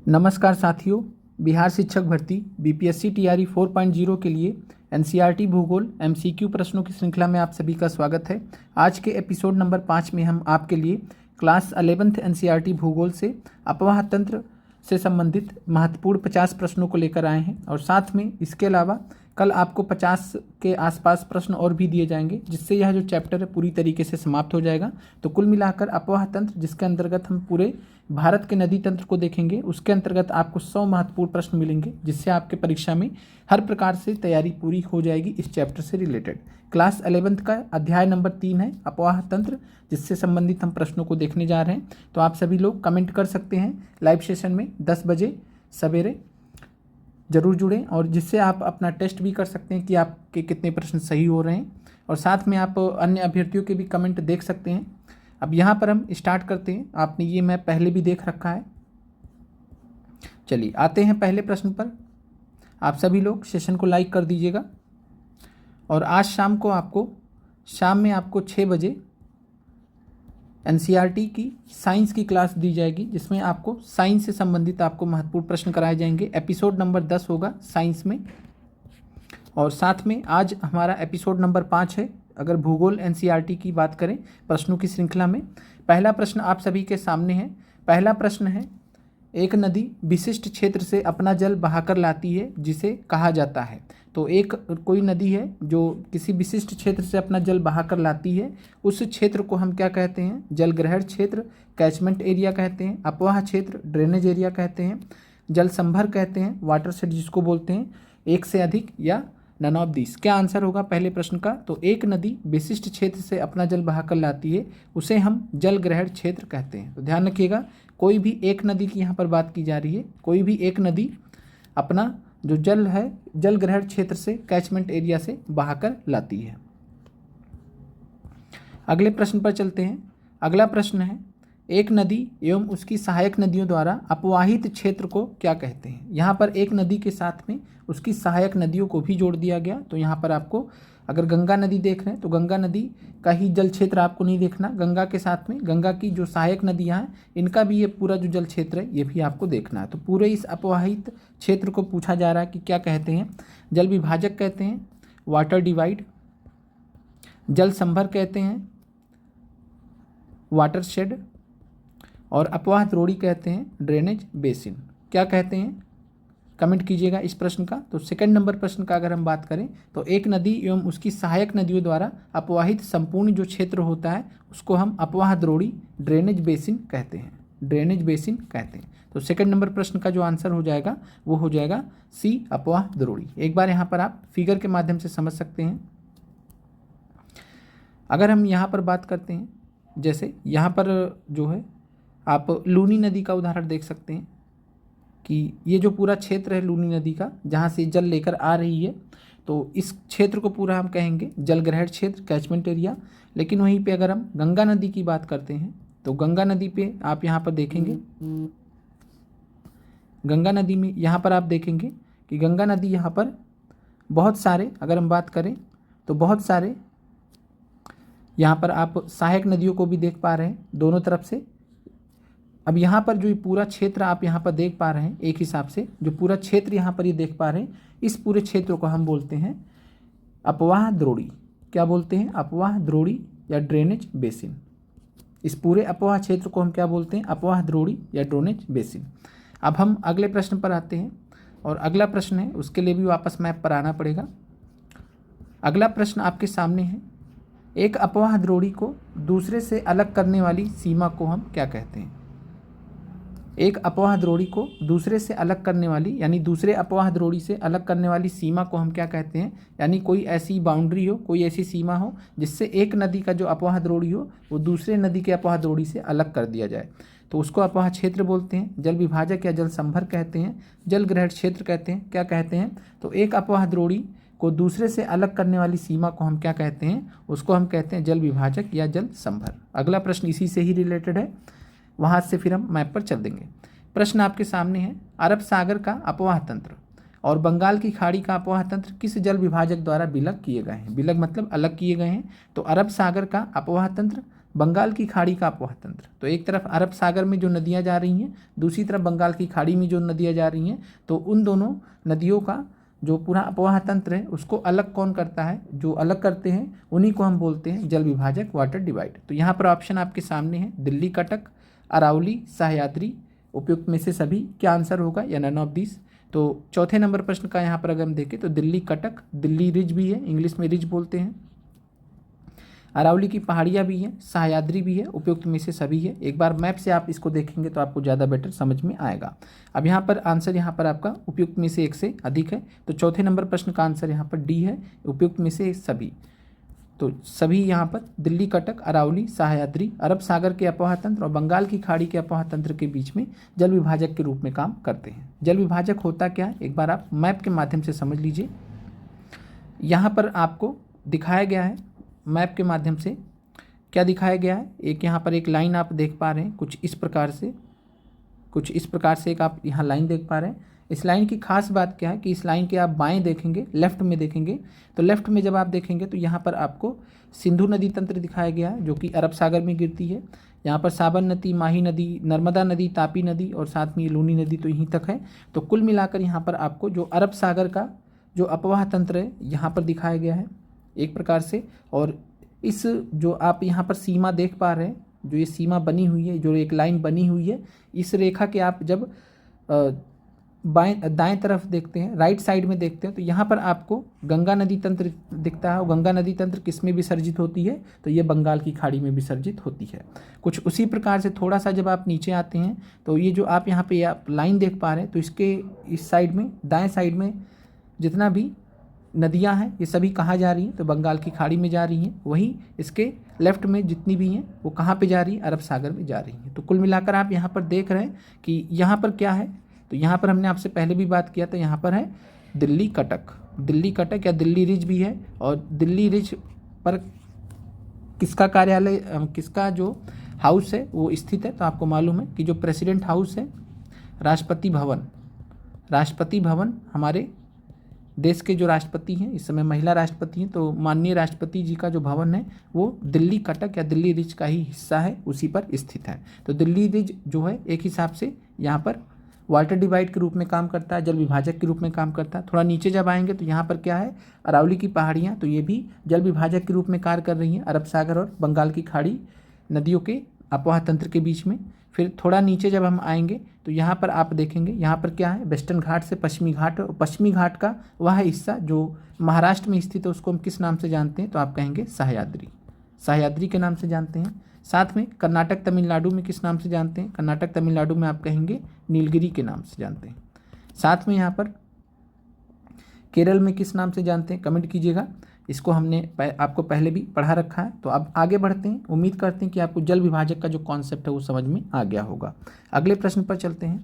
नमस्कार साथियों, बिहार शिक्षक भर्ती बीपीएससी टीआरई 4.0 के लिए एनसीईआरटी भूगोल एमसीक्यू प्रश्नों की श्रृंखला में आप सभी का स्वागत है। आज के एपिसोड नंबर 5 में हम आपके लिए क्लास 11th एनसीईआरटी भूगोल से अपवाह तंत्र से संबंधित महत्वपूर्ण 50 प्रश्नों को लेकर आए हैं और साथ में इसके अलावा कल आपको 50 के आसपास प्रश्न और भी दिए जाएंगे, जिससे यह जो चैप्टर है पूरी तरीके से समाप्त हो जाएगा। तो कुल मिलाकर अपवाह तंत्र, जिसके अंतर्गत हम पूरे भारत के नदी तंत्र को देखेंगे, उसके अंतर्गत आपको 100 महत्वपूर्ण प्रश्न मिलेंगे, जिससे आपके परीक्षा में हर प्रकार से तैयारी पूरी हो जाएगी इस चैप्टर से रिलेटेड। क्लास 11th का अध्याय नंबर 3 है अपवाह तंत्र, जिससे संबंधित हम प्रश्नों को देखने जा रहे हैं। तो आप सभी लोग कमेंट कर सकते हैं लाइव सेशन में 10 बजे सवेरे ज़रूर जुड़ें, और जिससे आप अपना टेस्ट भी कर सकते हैं कि आपके कितने प्रश्न सही हो रहे हैं, और साथ में आप अन्य अभ्यर्थियों के भी कमेंट देख सकते हैं। अब यहाँ पर हम स्टार्ट करते हैं। आपने ये मैप पहले भी देख रखा है। चलिए आते हैं पहले प्रश्न पर। आप सभी लोग सेशन को लाइक कर दीजिएगा, और आज शाम में आपको 6 बजे एनसीईआरटी की साइंस की क्लास दी जाएगी, जिसमें आपको साइंस से संबंधित आपको महत्वपूर्ण प्रश्न कराए जाएंगे। एपिसोड नंबर 10 होगा साइंस में, और साथ में आज हमारा एपिसोड नंबर 5 है। अगर भूगोल एनसीईआरटी की बात करें प्रश्नों की श्रृंखला में, पहला प्रश्न आप सभी के सामने है। पहला प्रश्न है, एक नदी विशिष्ट क्षेत्र से अपना जल बहाकर लाती है, जिसे कहा जाता है। तो एक कोई नदी है जो किसी विशिष्ट क्षेत्र से अपना जल बहाकर लाती है, उस क्षेत्र को हम क्या कहते हैं? जल ग्रहण क्षेत्र, कैचमेंट एरिया कहते हैं, अपवाह क्षेत्र, ड्रेनेज एरिया कहते हैं, जल संभर कहते हैं, वाटरशेड जिसको बोलते हैं, एक से अधिक, या नन ऑफ दिस। क्या आंसर होगा पहले प्रश्न का? तो एक नदी विशिष्ट क्षेत्र से अपना जल बहाकर लाती है, उसे हम जल ग्रहण क्षेत्र कहते हैं। तो ध्यान रखिएगा, कोई भी एक नदी की यहाँ पर बात की जा रही है। कोई भी एक नदी अपना जो जल है जल ग्रहण क्षेत्र से, कैचमेंट एरिया से बहाकर लाती है। अगले प्रश्न पर चलते हैं। अगला प्रश्न है, एक नदी एवं उसकी सहायक नदियों द्वारा अपवाहित क्षेत्र को क्या कहते हैं? यहाँ पर एक नदी के साथ में उसकी सहायक नदियों को भी जोड़ दिया गया। तो यहाँ पर आपको, अगर गंगा नदी देख रहे हैं तो गंगा नदी का ही जल क्षेत्र आपको नहीं देखना, गंगा के साथ में गंगा की जो सहायक नदियाँ हैं इनका भी ये पूरा जो जल क्षेत्र है ये भी आपको देखना है। तो पूरे इस अपवाहित क्षेत्र को पूछा जा रहा है कि क्या कहते हैं? जल विभाजक कहते हैं, वाटर डिवाइड, जल संभर कहते हैं, वाटरशेड, और अपवाह द्रोणी कहते हैं, ड्रेनेज बेसिन। क्या कहते हैं? कमेंट कीजिएगा इस प्रश्न का। तो सेकंड नंबर प्रश्न का अगर हम बात करें तो एक नदी एवं उसकी सहायक नदियों द्वारा अपवाहित संपूर्ण जो क्षेत्र होता है उसको हम अपवाह द्रोणी, ड्रेनेज बेसिन कहते हैं, ड्रेनेज बेसिन कहते हैं। तो सेकंड नंबर प्रश्न का जो आंसर हो जाएगा वो हो जाएगा सी, अपवाह द्रोणी। एक बार यहाँ पर आप फिगर के माध्यम से समझ सकते हैं। अगर हम यहाँ पर बात करते हैं, जैसे यहाँ पर जो है आप लूनी नदी का उदाहरण देख सकते हैं कि ये जो पूरा क्षेत्र है लूनी नदी का, जहाँ से जल लेकर आ रही है, तो इस क्षेत्र को पूरा हम कहेंगे जल ग्रहण क्षेत्र, कैचमेंट एरिया। लेकिन वहीं पे अगर हम गंगा नदी की बात करते हैं तो गंगा नदी पे आप यहाँ पर देखेंगे, गंगा नदी में यहाँ पर आप देखेंगे कि गंगा नदी यहाँ पर बहुत सारे, अगर हम बात करें तो बहुत सारे यहाँ पर आप सहायक नदियों को भी देख पा रहे हैं दोनों तरफ से। अब यहाँ पर जो ये पूरा क्षेत्र आप यहाँ पर देख पा रहे हैं, एक हिसाब से जो पूरा क्षेत्र यहाँ पर ये देख पा रहे हैं, इस पूरे क्षेत्र को हम बोलते हैं अपवाह द्रोणी। क्या बोलते हैं? अपवाह द्रोणी या ड्रेनेज बेसिन। इस पूरे अपवाह क्षेत्र को हम क्या बोलते हैं? अपवाह द्रोणी या ड्रेनेज बेसिन। अब हम अगले प्रश्न पर आते हैं, और अगला प्रश्न है उसके लिए भी वापस मैप पर आना पड़ेगा। अगला प्रश्न आपके सामने है, एक अपवाह द्रोणी को दूसरे से अलग करने वाली सीमा को हम क्या कहते हैं? एक अपवाह द्रोणी को दूसरे से अलग करने वाली, यानी दूसरे अपवाह द्रोणी से अलग करने वाली सीमा को हम क्या कहते हैं? यानी कोई ऐसी बाउंड्री हो, कोई ऐसी सीमा हो जिससे एक नदी का जो अपवाह द्रोणी हो वो दूसरे नदी के अपवाह द्रोणी से अलग कर दिया जाए, तो उसको अपवाह क्षेत्र बोलते हैं, जल विभाजक या जल संभर कहते हैं, जल ग्रहण क्षेत्र कहते हैं। क्या कहते हैं? तो एक अपवाह द्रोणी को दूसरे से अलग करने वाली सीमा को हम क्या कहते हैं? उसको हम कहते हैं जल विभाजक या जल संभर। अगला प्रश्न इसी से ही रिलेटेड है, वहाँ से फिर हम मैप पर चल देंगे। प्रश्न आपके सामने है, अरब सागर का अपवाह तंत्र और बंगाल की खाड़ी का अपवाह तंत्र किस जल विभाजक द्वारा विलग किए गए हैं? विलग मतलब अलग किए गए हैं। तो अरब सागर का अपवाह तंत्र बंगाल की खाड़ी का अपोह तंत्र, तो एक तरफ अरब सागर में जो नदियाँ जा रही हैं, दूसरी तरफ बंगाल की खाड़ी में जो नदियाँ जा रही हैं, तो उन दोनों नदियों का जो पूरा अपोह तंत्र है उसको अलग कौन करता है, जो अलग करते हैं उन्हीं को हम बोलते हैं जल विभाजक, वाटर डिवाइड। तो यहाँ पर ऑप्शन आपके सामने है, दिल्ली कटक, अरावली, सह्याद्री, उपयुक्त में से सभी, क्या आंसर होगा, या नन ऑफ दिस। तो चौथे नंबर प्रश्न का यहाँ पर अगर हम देखें तो दिल्ली कटक, दिल्ली रिज भी है, इंग्लिश में रिज बोलते हैं, अरावली की पहाड़ियाँ भी हैं, सह्याद्री भी है, उपयुक्त में से सभी है। एक बार मैप से आप इसको देखेंगे तो आपको ज़्यादा बेटर समझ में आएगा। अब यहाँ पर आंसर यहाँ पर आपका उपयुक्त में से एक से अधिक है, तो चौथे नंबर प्रश्न का आंसर यहाँ पर डी है, उपयुक्त में से सभी। तो सभी यहाँ पर दिल्ली कटक, अरावली, सह्याद्री अरब सागर के अपोह तंत्र और बंगाल की खाड़ी के अपोह तंत्र के बीच में जल विभाजक के रूप में काम करते हैं। जल विभाजक होता क्या है, एक बार आप मैप के माध्यम से समझ लीजिए। यहाँ पर आपको दिखाया गया है मैप के माध्यम से, क्या दिखाया गया है, एक यहाँ पर एक लाइन आप देख पा रहे हैं, कुछ इस प्रकार से एक आप यहाँ लाइन देख पा रहे हैं। इस लाइन की खास बात क्या है कि इस लाइन के आप बाएं देखेंगे, लेफ्ट में देखेंगे, तो लेफ्ट में जब आप देखेंगे तो यहाँ पर आपको सिंधु नदी तंत्र दिखाया गया है जो कि अरब सागर में गिरती है। यहाँ पर साबन नदी, माही नदी, नर्मदा नदी, तापी नदी और साथ में ये लूनी नदी तो यहीं तक है। तो कुल मिलाकर यहाँ पर आपको जो अरब सागर का जो अपोह तंत्र है यहाँ पर दिखाया गया है एक प्रकार से। और इस जो आप यहाँ पर सीमा देख पा रहे हैं, जो ये सीमा बनी हुई है, जो एक लाइन बनी हुई है, इस रेखा के आप जब दाएं तरफ देखते हैं, राइट साइड में देखते हैं, तो यहाँ पर आपको गंगा नदी तंत्र दिखता है। और गंगा नदी तंत्र किस में विसर्जित होती है, तो ये बंगाल की खाड़ी में विसर्जित होती है। कुछ उसी प्रकार से थोड़ा सा जब आप नीचे आते हैं तो ये जो आप यहाँ पे आप लाइन देख पा रहे हैं, तो इसके इस साइड में, दाएँ साइड में जितना भी नदियां हैं ये सभी कहाँ जा रही हैं, तो बंगाल की खाड़ी में जा रही हैं। वहीं इसके लेफ्ट में जितनी भी हैं वो कहाँ पे जा रही हैं, अरब सागर में जा रही हैं। तो कुल मिलाकर आप यहाँ पर देख रहे हैं कि यहाँ पर क्या है, तो यहाँ पर हमने आपसे पहले भी बात किया था, यहाँ पर है दिल्ली कटक या दिल्ली रिज भी है। और दिल्ली रिज पर किसका कार्यालय, किसका जो हाउस है वो स्थित है, तो आपको मालूम है कि जो प्रेसिडेंट हाउस है, राष्ट्रपति भवन हमारे देश के जो राष्ट्रपति हैं, इस समय महिला राष्ट्रपति हैं, तो माननीय राष्ट्रपति जी का जो भवन है वो दिल्ली कटक या दिल्ली रिज का ही हिस्सा है, उसी पर स्थित है। तो दिल्ली रिज जो है एक हिसाब से यहाँ पर वाटर डिवाइड के रूप में काम करता है, जल विभाजक के रूप में काम करता है। थोड़ा नीचे जब आएंगे तो यहाँ पर क्या है, अरावली की पहाड़ियाँ, तो ये भी जल विभाजक के रूप में कार्य कर रही हैं अरब सागर और बंगाल की खाड़ी नदियों के अपोह तंत्र के बीच में। फिर थोड़ा नीचे जब हम आएंगे तो यहाँ पर आप देखेंगे, यहाँ पर क्या है, वेस्टर्न घाट से पश्चिमी घाट, और पश्चिमी घाट का वह हिस्सा जो महाराष्ट्र में स्थित है उसको हम किस नाम से जानते हैं, तो आप कहेंगे सह्याद्री के नाम से जानते हैं। साथ में कर्नाटक तमिलनाडु में किस नाम से जानते हैं, कर्नाटक तमिलनाडु में आप कहेंगे नीलगिरी के नाम से जानते हैं। साथ में यहाँ पर केरल में किस नाम से जानते हैं, कमेंट कीजिएगा। इसको हमने आपको पहले भी पढ़ा रखा है। तो अब आगे बढ़ते हैं, उम्मीद करते हैं कि आपको जल विभाजक का जो कॉन्सेप्ट है वो समझ में आ गया होगा। अगले प्रश्न पर चलते हैं।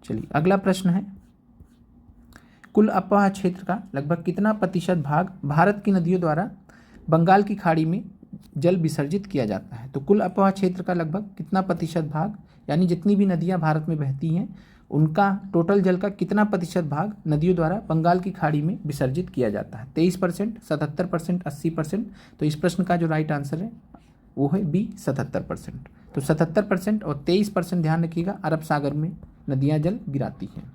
चलिए अगला प्रश्न है, कुल अपोह क्षेत्र का लगभग कितना प्रतिशत भाग भारत की नदियों द्वारा बंगाल की खाड़ी में जल विसर्जित किया जाता है। तो कुल अपोह क्षेत्र का लगभग कितना प्रतिशत भाग, यानी जितनी भी नदियाँ भारत में बहती हैं उनका टोटल जल का कितना प्रतिशत भाग नदियों द्वारा बंगाल की खाड़ी में विसर्जित किया जाता है, 23%, 77%, 80%। तो इस प्रश्न का जो राइट आंसर है वो है बी, 77%। तो 77% और 23% ध्यान रखिएगा, अरब सागर में नदियाँ जल गिराती हैं।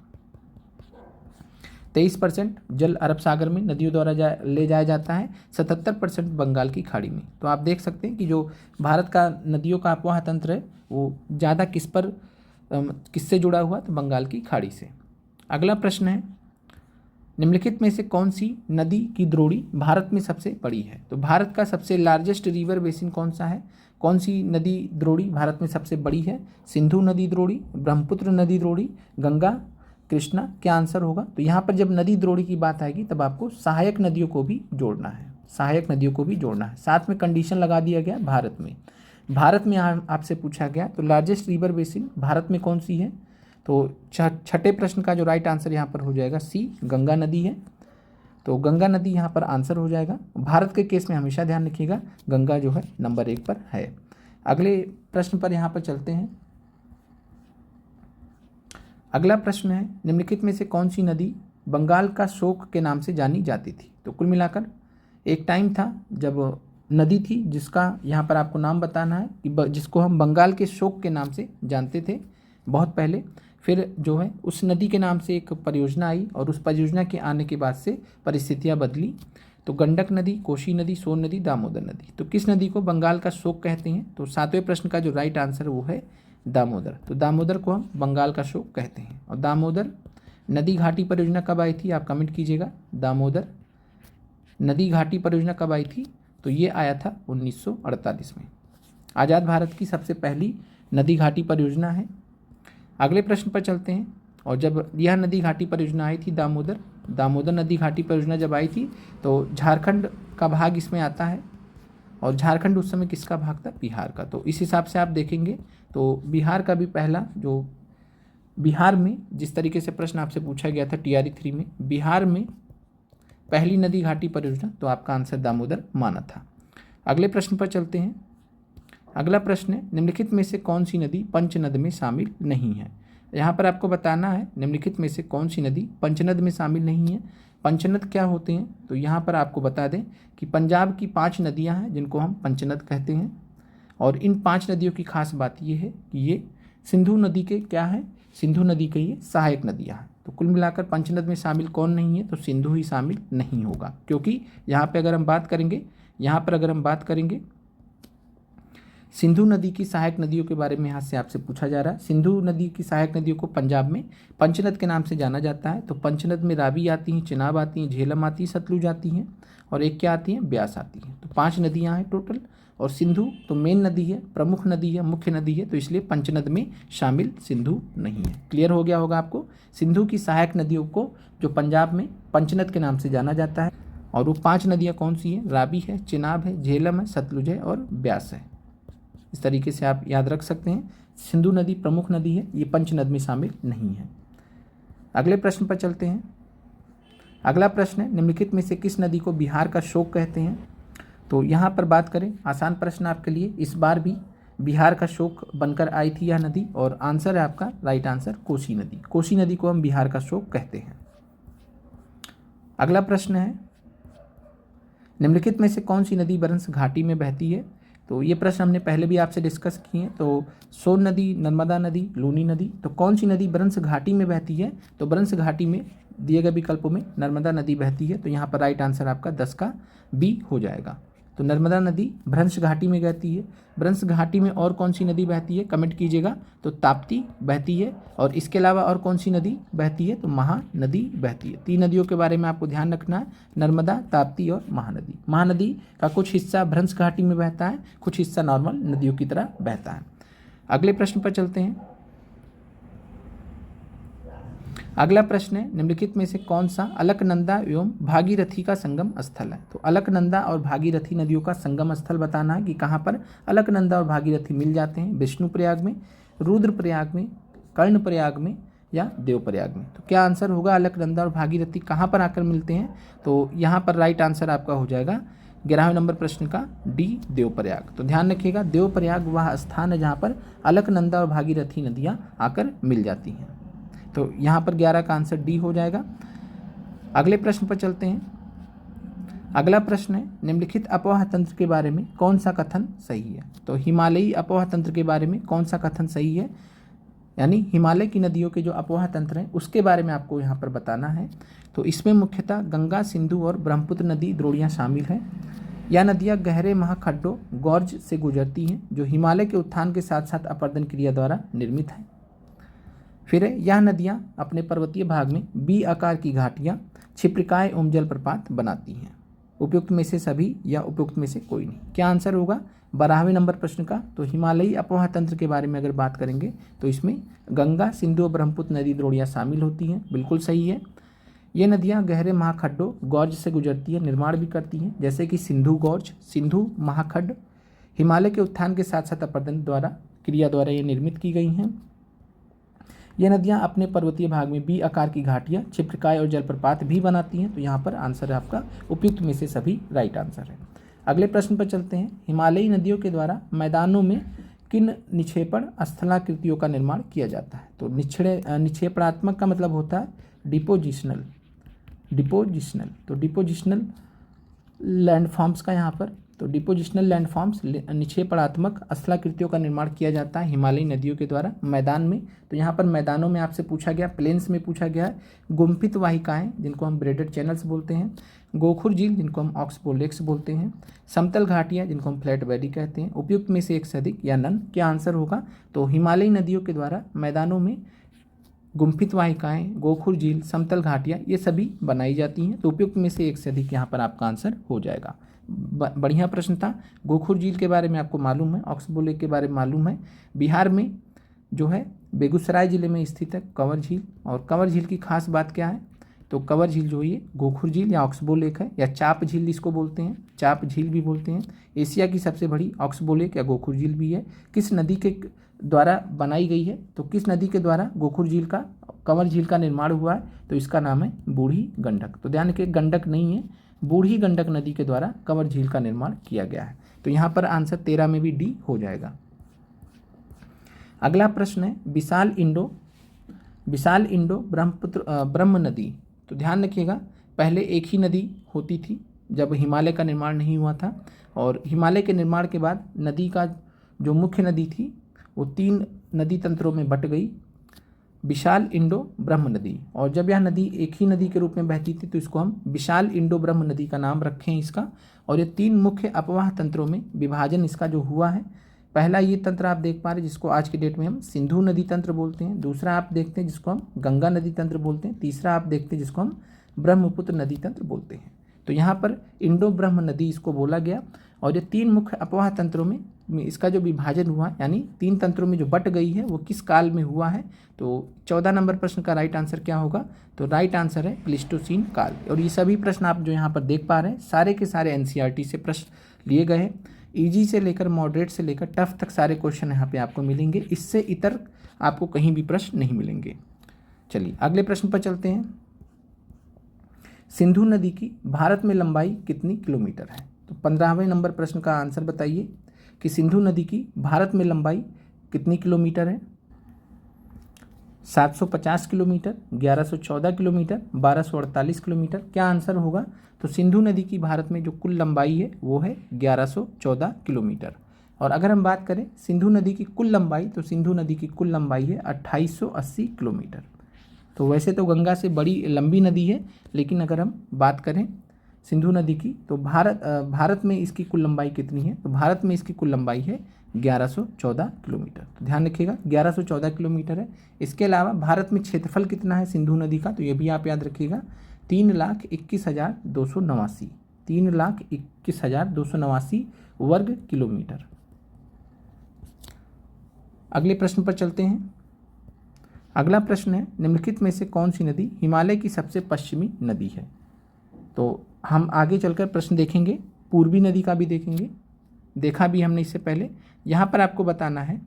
23% जल अरब सागर में नदियों द्वारा ले जाया जाता है, 77% बंगाल की खाड़ी में। तो आप देख सकते हैं कि जो भारत का नदियों का अपोह तंत्र है वो ज़्यादा किससे जुड़ा हुआ, तो बंगाल की खाड़ी से। अगला प्रश्न है, निम्नलिखित में से कौन सी नदी की द्रोणी भारत में सबसे बड़ी है। तो भारत का सबसे लार्जेस्ट रिवर बेसिन कौन सा है, कौन सी नदी द्रोणी भारत में सबसे बड़ी है, सिंधु नदी द्रोणी, ब्रह्मपुत्र नदी द्रोणी, गंगा, कृष्णा, क्या आंसर होगा। तो यहाँ पर जब नदी द्रोणी की बात आएगी तब आपको सहायक नदियों को भी जोड़ना है, साथ में कंडीशन लगा दिया गया भारत में आपसे पूछा गया तो लार्जेस्ट रिवर बेसिन भारत में कौन सी है। तो छठे प्रश्न का जो राइट आंसर यहाँ पर हो जाएगा सी, गंगा नदी है। तो गंगा नदी यहाँ पर आंसर हो जाएगा। भारत के केस में हमेशा ध्यान रखिएगा गंगा जो है नंबर 1 पर है। अगले प्रश्न पर यहाँ पर चलते हैं। अगला प्रश्न है, निम्नलिखित में से कौन सी नदी बंगाल का शोक के नाम से जानी जाती थी। तो कुल मिलाकर एक टाइम था जब नदी थी जिसका यहाँ पर आपको नाम बताना है कि जिसको हम बंगाल के शोक के नाम से जानते थे बहुत पहले। फिर जो है उस नदी के नाम से एक परियोजना आई और उस परियोजना के आने के बाद से परिस्थितियाँ बदली। तो गंडक नदी, कोसी नदी, सोन नदी, दामोदर नदी। तो किस नदी को बंगाल का शोक कहते हैं? तो 7वें प्रश्न का जो राइट आंसर वो है दामोदर। तो दामोदर को हम बंगाल का शोक कहते हैं। और दामोदर नदी घाटी परियोजना कब आई थी? आप कमेंट कीजिएगा। दामोदर नदी घाटी परियोजना कब आई थी? तो ये आया था 1948 में। आज़ाद भारत की सबसे पहली नदी घाटी परियोजना है। अगले प्रश्न पर चलते हैं। और जब यह नदी घाटी परियोजना आई थी दामोदर नदी घाटी परियोजना जब आई थी तो झारखंड का भाग इसमें आता है। और झारखंड उस समय किसका भाग था? बिहार का। तो इस हिसाब से आप देखेंगे तो बिहार का भी पहला जो बिहार में जिस तरीके से प्रश्न आपसे पूछा गया था TRE 3 में, बिहार में पहली नदी घाटी परियोजना, तो आपका आंसर दामोदर माना था। अगले प्रश्न पर चलते हैं। अगला प्रश्न है निम्नलिखित में से कौन सी नदी पंचनद में शामिल नहीं है? यहाँ पर आपको बताना है निम्नलिखित में से कौन सी नदी पंचनद में शामिल नहीं है। पंचनद क्या होते हैं? तो यहाँ पर आपको बता दें कि पंजाब की 5 नदियाँ हैं जिनको हम पंचनद कहते हैं। और इन 5 नदियों की खास बात ये है कि ये सिंधु नदी के क्या है? सिंधु नदी के ये सहायक नदियाँ हैं। तो कुल मिलाकर पंचनद में शामिल कौन नहीं है? तो सिंधु ही शामिल नहीं होगा, क्योंकि यहाँ पर अगर हम बात करेंगे सिंधु नदी की सहायक नदियों के बारे में यहाँ से आपसे पूछा जा रहा है। सिंधु नदी की सहायक नदियों को पंजाब में पंचनद के नाम से जाना जाता है। तो पंचनद में रावी आती हैं, चिनाब आती हैं, झेलम आती है, सतलुज आती हैं और एक क्या आती हैं? ब्यास आती हैं। तो 5 नदियाँ हैं टोटल। और सिंधु तो मेन नदी है, प्रमुख नदी है, मुख्य नदी है, तो इसलिए पंचनद में शामिल सिंधु नहीं है। क्लियर हो गया होगा आपको। सिंधु की सहायक नदियों को जो पंजाब में पंचनद के नाम से जाना जाता है। और वो 5 नदियाँ कौन सी हैं? रावी है, चिनाब है, झेलम है, सतलुज है और ब्यास है। इस तरीके से आप याद रख सकते हैं। सिंधु नदी प्रमुख नदी है, ये पंचनद में शामिल नहीं है। अगले प्रश्न पर चलते हैं। अगला प्रश्न है निम्नलिखित में से किस नदी को बिहार का शोक कहते हैं? तो यहाँ पर बात करें, आसान प्रश्न आपके लिए, इस बार भी बिहार का शोक बनकर आई थी यह नदी। और आंसर है आपका राइट आंसर कोसी नदी। कोसी नदी को हम बिहार का शोक कहते हैं। अगला प्रश्न है निम्नलिखित में से कौन सी नदी बरंस घाटी में बहती है? तो ये प्रश्न हमने पहले भी आपसे डिस्कस किए हैं। तो सोन नदी, नर्मदा नदी, लूनी नदी। तो कौन सी नदी बरंस घाटी में बहती है? तो बरंस घाटी में दिए गए विकल्पों में नर्मदा नदी बहती है। तो यहाँ पर राइट आंसर आपका 10 का B हो जाएगा। तो नर्मदा नदी भ्रंश घाटी में बहती है। भ्रंश घाटी में और कौन सी नदी बहती है? कमेंट कीजिएगा। तो ताप्ती बहती है। और इसके अलावा और कौन सी नदी बहती है? तो महानदी बहती है। 3 नदियों के बारे में आपको ध्यान रखना है, नर्मदा, ताप्ती और महानदी। महानदी का कुछ हिस्सा भ्रंश घाटी में बहता है, कुछ हिस्सा नॉर्मल नदियों की तरह बहता है। अगले प्रश्न पर चलते हैं। अगला प्रश्न है निम्नलिखित में से कौन सा अलकनंदा एवं भागीरथी का संगम स्थल है? तो अलकनंदा और भागीरथी नदियों का संगम स्थल बताना है कि कहाँ पर अलकनंदा और भागीरथी मिल जाते हैं। विष्णुप्रयाग में, रुद्रप्रयाग में, कर्णप्रयाग में या देवप्रयाग में। तो क्या आंसर होगा? अलकनंदा और भागीरथी कहाँ पर आकर मिलते हैं? तो यहाँ पर राइट आंसर आपका हो जाएगा 11वें नंबर प्रश्न का D, देवप्रयाग। तो ध्यान रखिएगा, देवप्रयाग वह स्थान है जहाँ पर अलकनंदा और भागीरथी नदियाँ आकर मिल जाती हैं। तो यहाँ पर 11 का आंसर D हो जाएगा। अगले प्रश्न पर चलते हैं। अगला प्रश्न है निम्नलिखित अपवाह तंत्र के बारे में कौन सा कथन सही है? तो हिमालयी अपवाह तंत्र के बारे में कौन सा कथन सही है? यानी हिमालय की नदियों के जो अपवाह तंत्र हैं उसके बारे में आपको यहाँ पर बताना है। तो इसमें मुख्यतः गंगा, सिंधु और ब्रह्मपुत्र नदी द्रोणियाँ शामिल हैं। यह नदियाँ गहरे महाखड्डों गॉर्ज से गुजरती हैं जो हिमालय के उत्थान के साथ साथ अपरदन क्रिया द्वारा निर्मित हैं। फिर यह नदियाँ अपने पर्वतीय भाग में B आकार की घाटियाँ, छिप्रिकाएँ एवं जलप्रपात बनाती हैं। उपयुक्त में से सभी या उपयुक्त में से कोई नहीं। क्या आंसर होगा 12वें नंबर प्रश्न का? तो हिमालयी अपवाह तंत्र के बारे में अगर बात करेंगे तो इसमें गंगा, सिंधु और ब्रह्मपुत्र नदी द्रोणियाँ शामिल होती हैं। बिल्कुल सही है। ये नदियाँ गहरे महाखड्डों गॉर्ज से गुजरती है, निर्माण भी करती हैं, जैसे कि सिंधु गॉर्ज, सिंधु महाखड्ड हिमालय के उत्थान के साथ साथ अपरदन क्रिया द्वारा ये निर्मित की गई हैं। ये नदियाँ अपने पर्वतीय भाग में B आकार की घाटियाँ, छिप्रिकाएँ और जलप्रपात भी बनाती हैं। तो यहाँ पर आंसर है आपका उपयुक्त में से सभी राइट आंसर है। अगले प्रश्न पर चलते हैं। हिमालयी नदियों के द्वारा मैदानों में किन निक्षेपण स्थलाकृतियों का निर्माण किया जाता है? तो निक्षेपणात्मक का मतलब होता है डिपोजिशनल। तो डिपोजिशनल लैंडफॉर्म्स का यहाँ पर तो डिपोजिशनल लैंडफॉर्म्स निक्षेपणात्मक स्थलाकृतियों का निर्माण किया जाता है हिमालयी नदियों के द्वारा मैदान में। तो यहाँ पर मैदानों में आपसे पूछा गया, प्लेन्स में पूछा गया है गुम्फित वाहिकाएं जिनको हम ब्रेडेड चैनल्स बोलते हैं, गोखुर झील जिनको हम ऑक्सबो लेक्स बोलते हैं, समतल घाटियाँ जिनको हम फ्लैट वैली कहते हैं। उपयुक्त में से एक से अधिक या नन, क्या आंसर होगा? तो हिमालयी नदियों के द्वारा मैदानों में गुम्फित वाहिकाएं, गोखुर झील, समतल घाटियाँ ये सभी बनाई जाती हैं। तो उपयुक्त में से एक से अधिक यहाँ पर आपका आंसर हो जाएगा। बढ़िया प्रश्न था। गोखुर झील के बारे में आपको मालूम है, ऑक्सबो लेक के बारे में मालूम है। बिहार में जो है बेगूसराय ज़िले में स्थित है कंवर झील। और कंवर झील की खास बात क्या है? तो कंवर झील जो ये गोखुर झील या ऑक्सबो लेक है, या चाप झील इसको बोलते हैं, चाप झील भी बोलते हैं। एशिया की सबसे बड़ी ऑक्सबो लेक या गोखुर झील भी है। किस नदी के द्वारा बनाई गई है? तो किस नदी के द्वारा गोखुर झील का, कंवर झील का निर्माण हुआ है? तो इसका नाम है बूढ़ी गंडक। तो ध्यान रखिए, गंडक नहीं है, बूढ़ी गंडक नदी के द्वारा कंवर झील का निर्माण किया गया है। तो यहाँ पर आंसर 13 में भी डी हो जाएगा। अगला प्रश्न है विशाल इंडो ब्रह्म नदी। तो ध्यान रखिएगा, पहले एक ही नदी होती थी जब हिमालय का निर्माण नहीं हुआ था, और हिमालय के निर्माण के बाद नदी का जो मुख्य नदी थी वो 3 नदी तंत्रों में बट गई, विशाल इंडो ब्रह्म नदी। और जब यह नदी एक ही नदी के रूप में बहती थी तो इसको हम विशाल इंडो ब्रह्म नदी का नाम रखें इसका। और ये 3 मुख्य अपवाह तंत्रों में विभाजन इसका जो हुआ है, पहला ये तंत्र आप देख पा रहे हैं जिसको आज के डेट में हम सिंधु नदी तंत्र बोलते हैं, दूसरा आप देखते हैं जिसको हम गंगा नदी तंत्र बोलते हैं, तीसरा आप देखते हैं जिसको हम ब्रह्मपुत्र नदी तंत्र बोलते हैं। तो यहाँ पर इंडो ब्रह्म नदी इसको बोला गया। और ये 3 मुख्य अपवाह तंत्रों में इसका जो विभाजन हुआ, यानी 3 तंत्रों में जो बट गई है, वो किस काल में हुआ है? तो 14 नंबर प्रश्न का राइट आंसर क्या होगा? तो राइट आंसर है प्लीस्टोसीन काल। और ये सभी प्रश्न आप जो यहाँ पर देख पा रहे हैं सारे के सारे एनसीईआरटी से प्रश्न लिए गए हैं। ईजी से लेकर मॉडरेट से लेकर टफ तक सारे क्वेश्चन यहाँ पे आपको मिलेंगे, इससे इतर आपको कहीं भी प्रश्न नहीं मिलेंगे। चलिए अगले प्रश्न पर चलते हैं। सिंधु नदी की भारत में लंबाई कितनी किलोमीटर है? तो 15वें नंबर प्रश्न का आंसर बताइए कि सिंधु नदी की भारत में लंबाई कितनी किलोमीटर है? 750 किलोमीटर, 1114 किलोमीटर, 1248 किलोमीटर, क्या आंसर होगा? तो सिंधु नदी की भारत में जो कुल लंबाई है वो है 1114 किलोमीटर। और अगर हम बात करें सिंधु नदी की कुल लंबाई, तो सिंधु नदी की कुल लंबाई है 2880 किलोमीटर। तो वैसे तो गंगा से बड़ी लंबी नदी है, लेकिन अगर हम बात करें सिंधु नदी की तो भारत में इसकी कुल लंबाई कितनी है? तो भारत में इसकी कुल लंबाई है 1114 किलोमीटर। तो ध्यान रखिएगा 1114 किलोमीटर है। इसके अलावा भारत में क्षेत्रफल कितना है सिंधु नदी का? तो ये भी आप याद रखिएगा 3,21,289, 3,21,289 वर्ग किलोमीटर। अगले प्रश्न पर चलते हैं। अगला प्रश्न है निम्नलिखित में से कौन सी नदी हिमालय की सबसे पश्चिमी नदी है? तो हम आगे चलकर प्रश्न देखेंगे, पूर्वी नदी का भी देखेंगे, देखा भी हमने इससे पहले। यहाँ पर आपको बताना है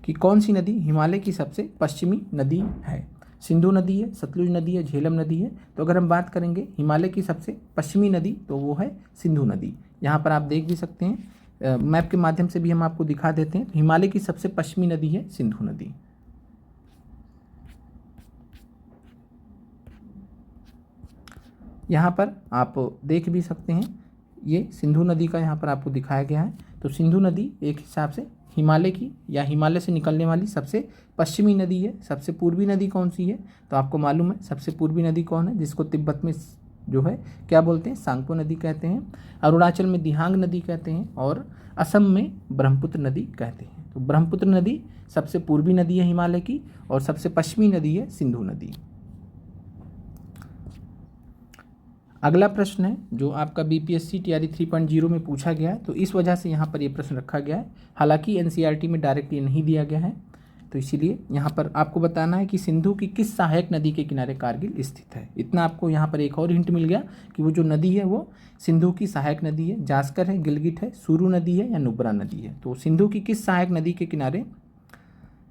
कि कौन सी नदी हिमालय की सबसे पश्चिमी नदी है। सिंधु नदी है, सतलुज नदी है, झेलम नदी है। तो अगर हम बात करेंगे हिमालय की सबसे पश्चिमी नदी तो वो है सिंधु नदी। यहाँ पर आप देख भी सकते हैं, मैप के माध्यम से भी हम आपको दिखा देते हैं। हिमालय की सबसे पश्चिमी नदी है सिंधु नदी। यहाँ पर आप देख भी सकते हैं, ये सिंधु नदी का यहाँ पर आपको दिखाया गया है। तो सिंधु नदी एक हिसाब से हिमालय की या हिमालय से निकलने वाली सबसे पश्चिमी नदी है। सबसे पूर्वी नदी कौन सी है? तो आपको मालूम है सबसे पूर्वी नदी कौन है, जिसको तिब्बत में जो है क्या बोलते हैं? सांगपो नदी कहते हैं। अरुणाचल में दिहांग नदी कहते हैं, और असम में ब्रह्मपुत्र नदी कहते हैं। तो ब्रह्मपुत्र नदी सबसे पूर्वी नदी है हिमालय की, और सबसे पश्चिमी नदी है सिंधु नदी। अगला प्रश्न है जो आपका बीपीएससी टीआरई 3.0 में पूछा गया है, तो इस वजह से यहाँ पर ये प्रश्न रखा गया है। हालांकि एनसीईआरटी में डायरेक्ट ये नहीं दिया गया है, तो इसीलिए यहाँ पर आपको बताना है कि सिंधु की किस सहायक नदी के किनारे कारगिल स्थित है। इतना आपको यहाँ पर एक और हिंट मिल गया कि वो जो नदी है वो सिंधु की सहायक नदी है। जास्कर है, गिलगिट है, सुरू नदी है या नुब्रा नदी है। तो सिंधु की किस सहायक नदी के किनारे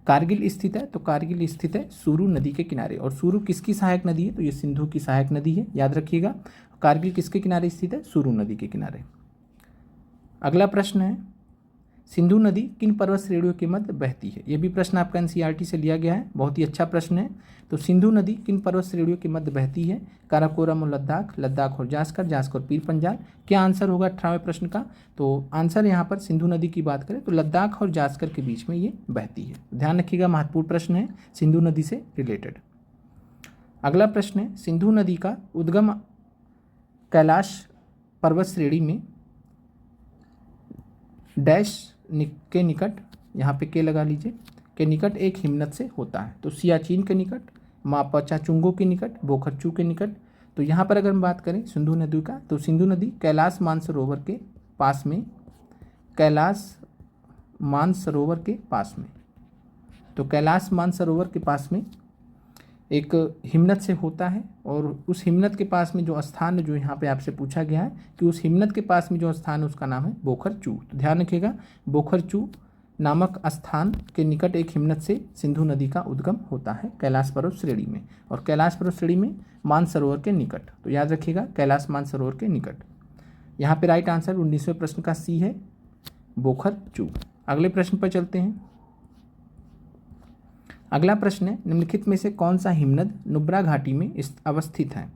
कारगिल स्थित है? तो कारगिल स्थित है सुरू नदी के किनारे। और सुरू किसकी सहायक नदी है? तो ये सिंधु की सहायक नदी है, याद रखिएगा। कारगिल किसके किनारे स्थित है? सुरू नदी के किनारे। अगला प्रश्न है सिंधु नदी किन पर्वत श्रेणियों के मध्य बहती है? ये भी प्रश्न आपका एनसीईआरटी से लिया गया है, बहुत ही अच्छा प्रश्न है। तो सिंधु नदी किन पर्वत श्रेणियों के मध्य बहती है? काराकोरम और लद्दाख, लद्दाख और जास्कर, जास्कर और पीर पंजाल। क्या आंसर होगा 18वें प्रश्न का? तो आंसर यहाँ पर सिंधु नदी की बात करें तो लद्दाख और जास्कर के बीच में ये बहती है। ध्यान रखिएगा, महत्वपूर्ण प्रश्न है सिंधु नदी से रिलेटेड। अगला प्रश्न है, सिंधु नदी का उद्गम कैलाश पर्वत श्रेणी में डैश के निकट, यहाँ पे के लगा लीजिए, के निकट एक हिमनद से होता है। तो सियाचिन के निकट, मापाचाचुंगो के निकट, बोखरचू के निकट। तो यहाँ पर अगर हम बात करें सिंधु नदी का, तो सिंधु नदी कैलाश मानसरोवर के पास में, कैलाश मानसरोवर के पास में, तो कैलाश मानसरोवर के पास में एक हिमनद से होता है। और उस हिमनद के पास में जो स्थान जो यहाँ पे आपसे पूछा गया है कि उस हिमनद के पास में जो स्थान है उसका नाम है बोखरचू। तो ध्यान रखिएगा, बोखरचू नामक स्थान के निकट एक हिमनद से सिंधु नदी का उद्गम होता है कैलाश पर्वत श्रेणी में, और कैलाश पर्वत श्रेणी में मानसरोवर के निकट। तो याद रखिएगा, कैलाश मानसरोवर के निकट। यहाँ पे राइट आंसर 19वें प्रश्न का सी है, बोखरचू। अगले प्रश्न पर चलते हैं। अगला प्रश्न है, निम्नलिखित में से कौन सा हिमनद नुब्रा घाटी में अवस्थित है?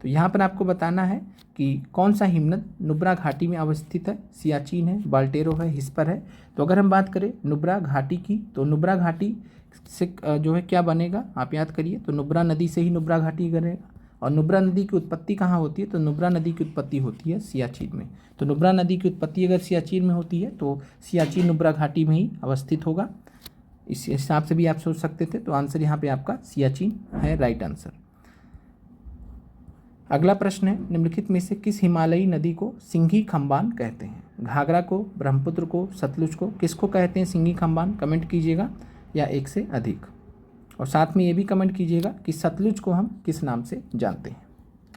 तो यहाँ पर आपको बताना है कि कौन सा हिमनद नुब्रा घाटी में अवस्थित है। सियाचिन है, बाल्टेरो है, हिस्पर है। तो अगर हम बात करें नुब्रा घाटी की, तो नुब्रा घाटी से जो है क्या बनेगा, आप याद करिए, तो नुब्रा नदी से ही नुब्रा घाटी बनेगा। और नुब्रा नदी की उत्पत्ति कहाँ होती है? तो नुब्रा नदी की उत्पत्ति होती है सियाचिन में। तो नुब्रा नदी की उत्पत्ति अगर सियाचिन में होती है तो सियाचिन नुब्रा घाटी में ही अवस्थित होगा। इस हिसाब से भी आप सोच सकते थे। तो आंसर यहाँ पे आपका सियाचिन है राइट आंसर। अगला प्रश्न है, निम्नलिखित में से किस हिमालयी नदी को सिंघी खंबान कहते हैं? घाघरा को, ब्रह्मपुत्र को, सतलुज को, किसको कहते हैं सिंघी खंबान? कमेंट कीजिएगा, या एक से अधिक। और साथ में ये भी कमेंट कीजिएगा कि सतलुज को हम किस नाम से जानते हैं।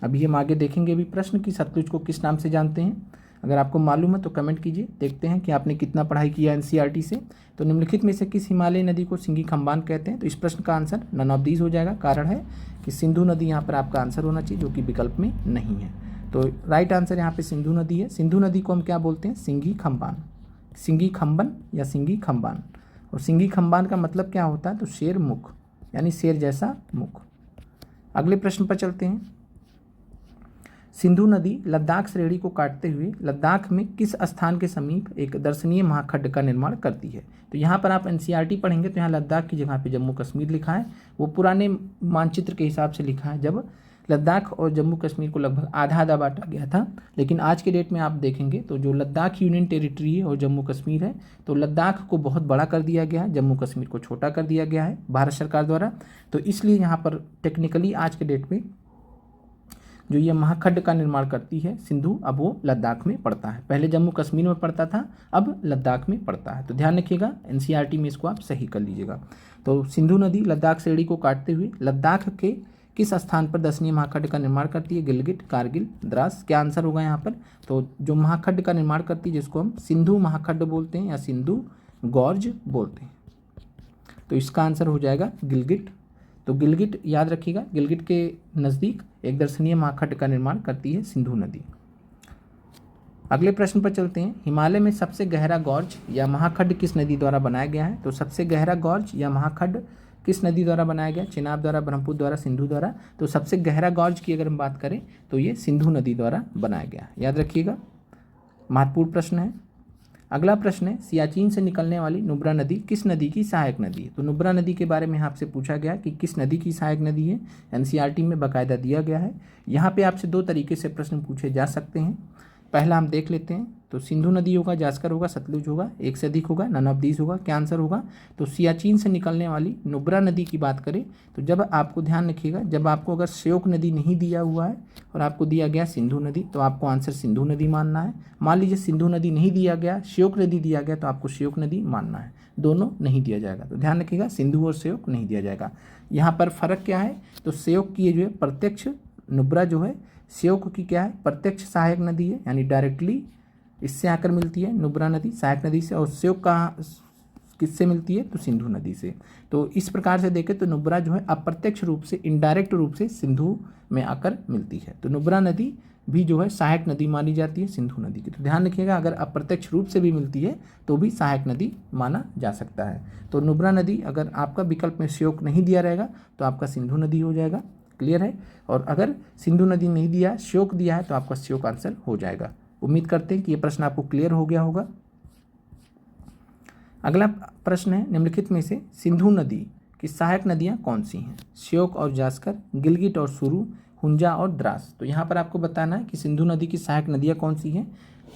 अभी हम आगे देखेंगे भी प्रश्न कि सतलुज को किस नाम से जानते हैं। अगर आपको मालूम है तो कमेंट कीजिए, देखते हैं कि आपने कितना पढ़ाई किया एनसीईआरटी से। तो निम्नलिखित में से किस हिमालयी नदी को सिंघी खंबान कहते हैं? तो इस प्रश्न का आंसर नन ऑफ दीज हो जाएगा। कारण है कि सिंधु नदी यहाँ पर आपका आंसर होना चाहिए, जो कि विकल्प में नहीं है। तो राइट आंसर यहाँ पे सिंधु नदी है। सिंधु नदी को हम क्या बोलते हैं? सिंघी खंबान, सिंघी खंबन या सिंघी खंबान। और सिंघी खंबान का मतलब क्या होता है? तो शेर मुख, यानी शेर जैसा मुख। अगले प्रश्न पर चलते हैं। सिंधु नदी लद्दाख श्रेणी को काटते हुए लद्दाख में किस स्थान के समीप एक दर्शनीय महाखड्ड का निर्माण करती है? तो यहाँ पर आप एनसीईआरटी पढ़ेंगे तो यहाँ लद्दाख की जगह पे जम्मू कश्मीर लिखा है। वो पुराने मानचित्र के हिसाब से लिखा है, जब लद्दाख और जम्मू कश्मीर को लगभग आधा आधा बांटा गया था। लेकिन आज के डेट में आप देखेंगे तो जो लद्दाख यूनियन टेरिटरी है और जम्मू कश्मीर है, तो लद्दाख को बहुत बड़ा कर दिया गया है, जम्मू कश्मीर को छोटा कर दिया गया है भारत सरकार द्वारा। तो इसलिए यहाँ पर टेक्निकली आज के डेट में जो ये महाखड्ड का निर्माण करती है सिंधु, अब वो लद्दाख में पड़ता है। पहले जम्मू कश्मीर में पड़ता था, अब लद्दाख में पड़ता है। तो ध्यान रखिएगा, एनसीईआरटी में इसको आप सही कर लीजिएगा। तो सिंधु नदी लद्दाख श्रेणी को काटते हुए लद्दाख के किस स्थान पर दर्शनीय महाखड्ड का निर्माण करती है? गिलगिट, कारगिल, द्रास। क्या आंसर होगा यहाँ पर? तो जो महाखड्ड का निर्माण करती है जिसको हम सिंधु महाखड्ड बोलते हैं या सिंधु गॉर्ज बोलते हैं, तो इसका आंसर हो जाएगा गिलगिट। तो गिलगिट याद रखिएगा, गिलगिट के नज़दीक एक दर्शनीय महाखड्ड का निर्माण करती है सिंधु नदी। अगले प्रश्न पर चलते हैं। हिमालय में सबसे गहरा गॉर्ज या महाखड्ड किस नदी द्वारा बनाया गया है? तो सबसे गहरा गॉर्ज या महाखड्ड किस नदी द्वारा बनाया गया? चिनाब द्वारा, ब्रह्मपुत्र द्वारा, सिंधु द्वारा। तो सबसे गहरा गॉर्ज की अगर हम बात करें तो ये सिंधु नदी द्वारा बनाया गया, याद रखिएगा, महत्वपूर्ण प्रश्न है। अगला प्रश्न है, सियाचिन से निकलने वाली नुब्रा नदी किस नदी की सहायक नदी है? तो नुब्रा नदी के बारे में आपसे पूछा गया कि किस नदी की सहायक नदी है, एनसीईआरटी में बाकायदा दिया गया है। यहाँ पे आपसे दो तरीके से प्रश्न पूछे जा सकते हैं। पहला हम देख लेते हैं, तो सिंधु नदी होगा, जास्कर होगा, सतलुज होगा, एक से अधिक होगा, नन ऑफ दीज होगा। क्या आंसर होगा? तो सियाचिन से निकलने वाली नुब्रा नदी की बात करें तो जब आपको ध्यान रखिएगा, जब आपको अगर श्योक नदी नहीं दिया हुआ है और आपको दिया गया सिंधु नदी, तो आपको आंसर सिंधु नदी मानना है। मान लीजिए सिंधु नदी नहीं दिया गया, श्योक नदी दिया गया, तो आपको श्योक नदी मानना है। दोनों नहीं दिया जाएगा, तो ध्यान रखिएगा, सिंधु और श्योक नहीं दिया जाएगा। यहाँ पर फर्क क्या है? तो श्योक की जो है प्रत्यक्ष, नुब्रा जो है श्योक की क्या है? प्रत्यक्ष सहायक नदी है, यानी डायरेक्टली इससे आकर मिलती है नुब्रा नदी सहायक नदी से। और श्योक कहाँ किससे मिलती है? तो सिंधु नदी से। तो इस प्रकार से देखें तो नुब्रा जो है अप्रत्यक्ष रूप से, इनडायरेक्ट रूप से सिंधु में आकर मिलती है। तो नुब्रा नदी भी जो है सहायक नदी मानी जाती है सिंधु नदी की। तो ध्यान रखिएगा, अगर अप्रत्यक्ष रूप से भी मिलती है तो भी सहायक नदी माना जा सकता है। तो नुब्रा नदी अगर आपका विकल्प में श्योक नहीं दिया रहेगा तो आपका सिंधु नदी हो जाएगा। क्लियर है? और अगर सिंधु नदी नहीं दिया, श्योक दिया है, तो आपका श्योक आंसर हो जाएगा। उम्मीद करते हैं कि ये प्रश्न आपको क्लियर हो गया होगा। अगला प्रश्न है, निम्नलिखित में से सिंधु नदी की सहायक नदियाँ कौन सी हैं? श्योक और जास्कर, गिलगिट और सुरु, हुंजा और द्रास। तो यहाँ पर आपको बताना है कि सिंधु नदी की सहायक नदियाँ कौन सी हैं।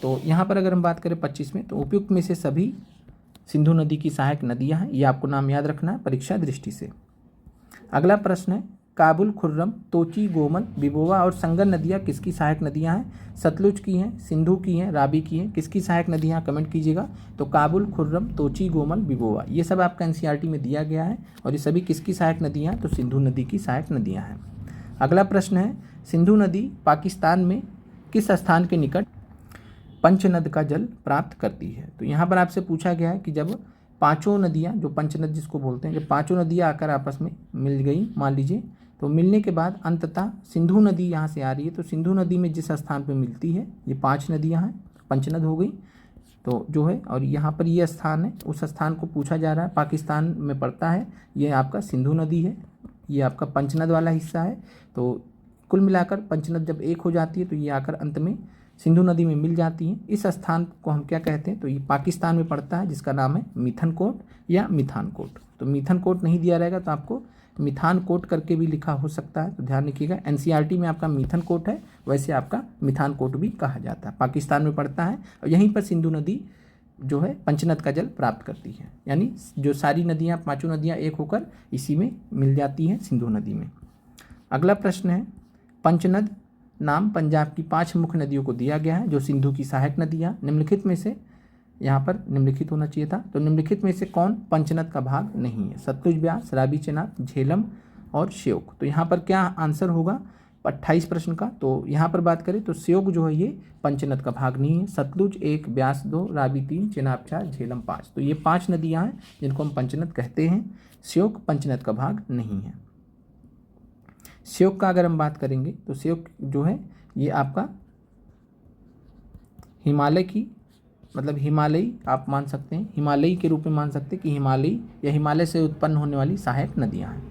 तो यहाँ पर अगर हम बात करें 25 में, तो उपयुक्त में से सभी सिंधु नदी की सहायक नदियाँ हैं। ये आपको नाम याद रखना है परीक्षा दृष्टि से। अगला प्रश्न है, काबुल, खुर्रम, तोची, गोमल, बिबोवा और संगन नदियाँ किसकी सहायक नदियाँ हैं? सतलुज की हैं, सिंधु की हैं, राबी की हैं। किसकी सहायक नदियाँ? कमेंट कीजिएगा। तो काबुल, खुर्रम, तोची, गोमल, बिबोवा, ये सब आपका एनसीईआरटी में दिया गया है। और ये सभी किसकी सहायक नदियाँ? तो सिंधु नदी की सहायक नदियाँ हैं। अगला प्रश्न है, सिंधु नदी पाकिस्तान में किस स्थान के निकट पंचनद का जल प्राप्त करती है? तो यहाँ पर आपसे पूछा गया है कि जब पांचों नदियाँ, जो पंचनद जिसको बोलते हैं, जब पांचों नदियाँ आकर आपस में मिल गई, मान लीजिए, तो मिलने के बाद अंततः सिंधु नदी यहाँ से आ रही है, तो सिंधु नदी में जिस स्थान पर मिलती है, ये 5 नदियाँ हैं, पंचनद हो गई तो जो है, और यहाँ पर ये स्थान है, उस स्थान को पूछा जा रहा है, पाकिस्तान में पड़ता है, ये आपका सिंधु नदी है, ये आपका पंचनद वाला हिस्सा है। तो कुल मिलाकर पंचनद जब एक हो जाती है तो ये आकर अंत में सिंधु नदी में मिल जाती हैं। इस स्थान को हम क्या कहते हैं? तो ये पाकिस्तान में पड़ता है, जिसका नाम है मिथनकोट या मिथानकोट। तो मिथनकोट नहीं दिया रहेगा तो आपको मिथानकोट करके भी लिखा हो सकता है, तो ध्यान रखिएगा। एनसीईआरटी में आपका मिथनकोट है, वैसे आपका मिथानकोट भी कहा जाता है। पाकिस्तान में पड़ता है और यहीं पर सिंधु नदी जो है पंचनद का जल प्राप्त करती है, यानी जो सारी नदियाँ, पांचों नदियाँ एक होकर इसी में मिल जाती हैं, सिंधु नदी में। अगला प्रश्न है, पंचनद नाम पंजाब की 5 मुख्य नदियों को दिया गया है जो सिंधु की सहायक नदियाँ। निम्नलिखित में से, यहाँ पर निम्नलिखित होना चाहिए था, तो निम्नलिखित में से कौन पंचनद का भाग नहीं है? सतलुज, ब्यास, रावी, चेनाब, झेलम और श्योक। तो यहाँ पर क्या आंसर होगा 28 प्रश्न का? तो यहाँ पर बात करें तो श्योक जो है ये पंचनद का भाग नहीं है। सतलुज 1, ब्यास 2, रावी 3, चेनाब 4, झेलम 5। तो ये 5 नदियाँ हैं जिनको हम पंचनद कहते हैं। श्योक पंचनद का भाग नहीं है। श्योक का अगर हम बात करेंगे तो श्योक जो है ये आपका हिमालय की, मतलब हिमालयी आप मान सकते हैं, हिमालयी के रूप में मान सकते हैं कि हिमालयी या हिमालय से उत्पन्न होने वाली सहायक नदियां हैं।